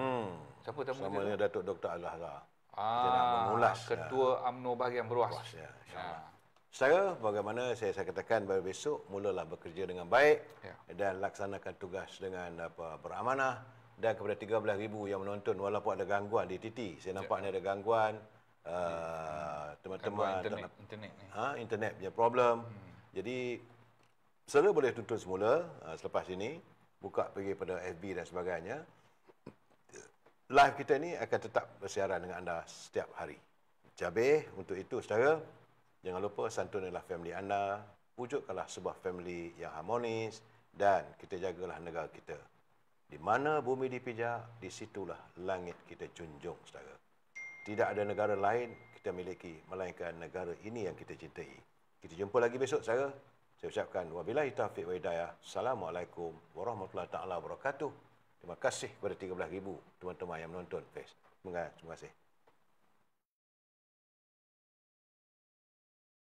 S2: Siapa tamu?
S1: Sama dengan Datuk Dr. Al-Hazhar. Kita nak mengulas
S2: Ketua UMNO bahagian Beruas.
S1: InsyaAllah. Saya, bagaimana saya katakan baru besok, mulalah bekerja dengan baik dan laksanakan tugas dengan beramanah. Dan kepada 13,000 yang menonton, walaupun ada gangguan di TT, saya nampak ni ada gangguan teman-teman internet punya problem. Jadi saudara boleh tonton semula selepas ini, buka pergi pada FB dan sebagainya. Live kita ni akan tetap bersiaran dengan anda setiap hari. Jabih untuk itu saudara, jangan lupa santunilah family anda, wujudkanlah sebuah family yang harmonis dan kita jagalah negara kita. Di mana bumi dipijak, di situlah langit kita junjung saudara. Tidak ada negara lain kita miliki melainkan negara ini yang kita cintai. Kita jumpa lagi besok saudara. Saya ucapkan wabillahi taufiq wa hidayah. Assalamualaikum warahmatullahi taala wabarakatuh. Terima kasih kepada 13,000 teman-teman yang menonton. Terima kasih.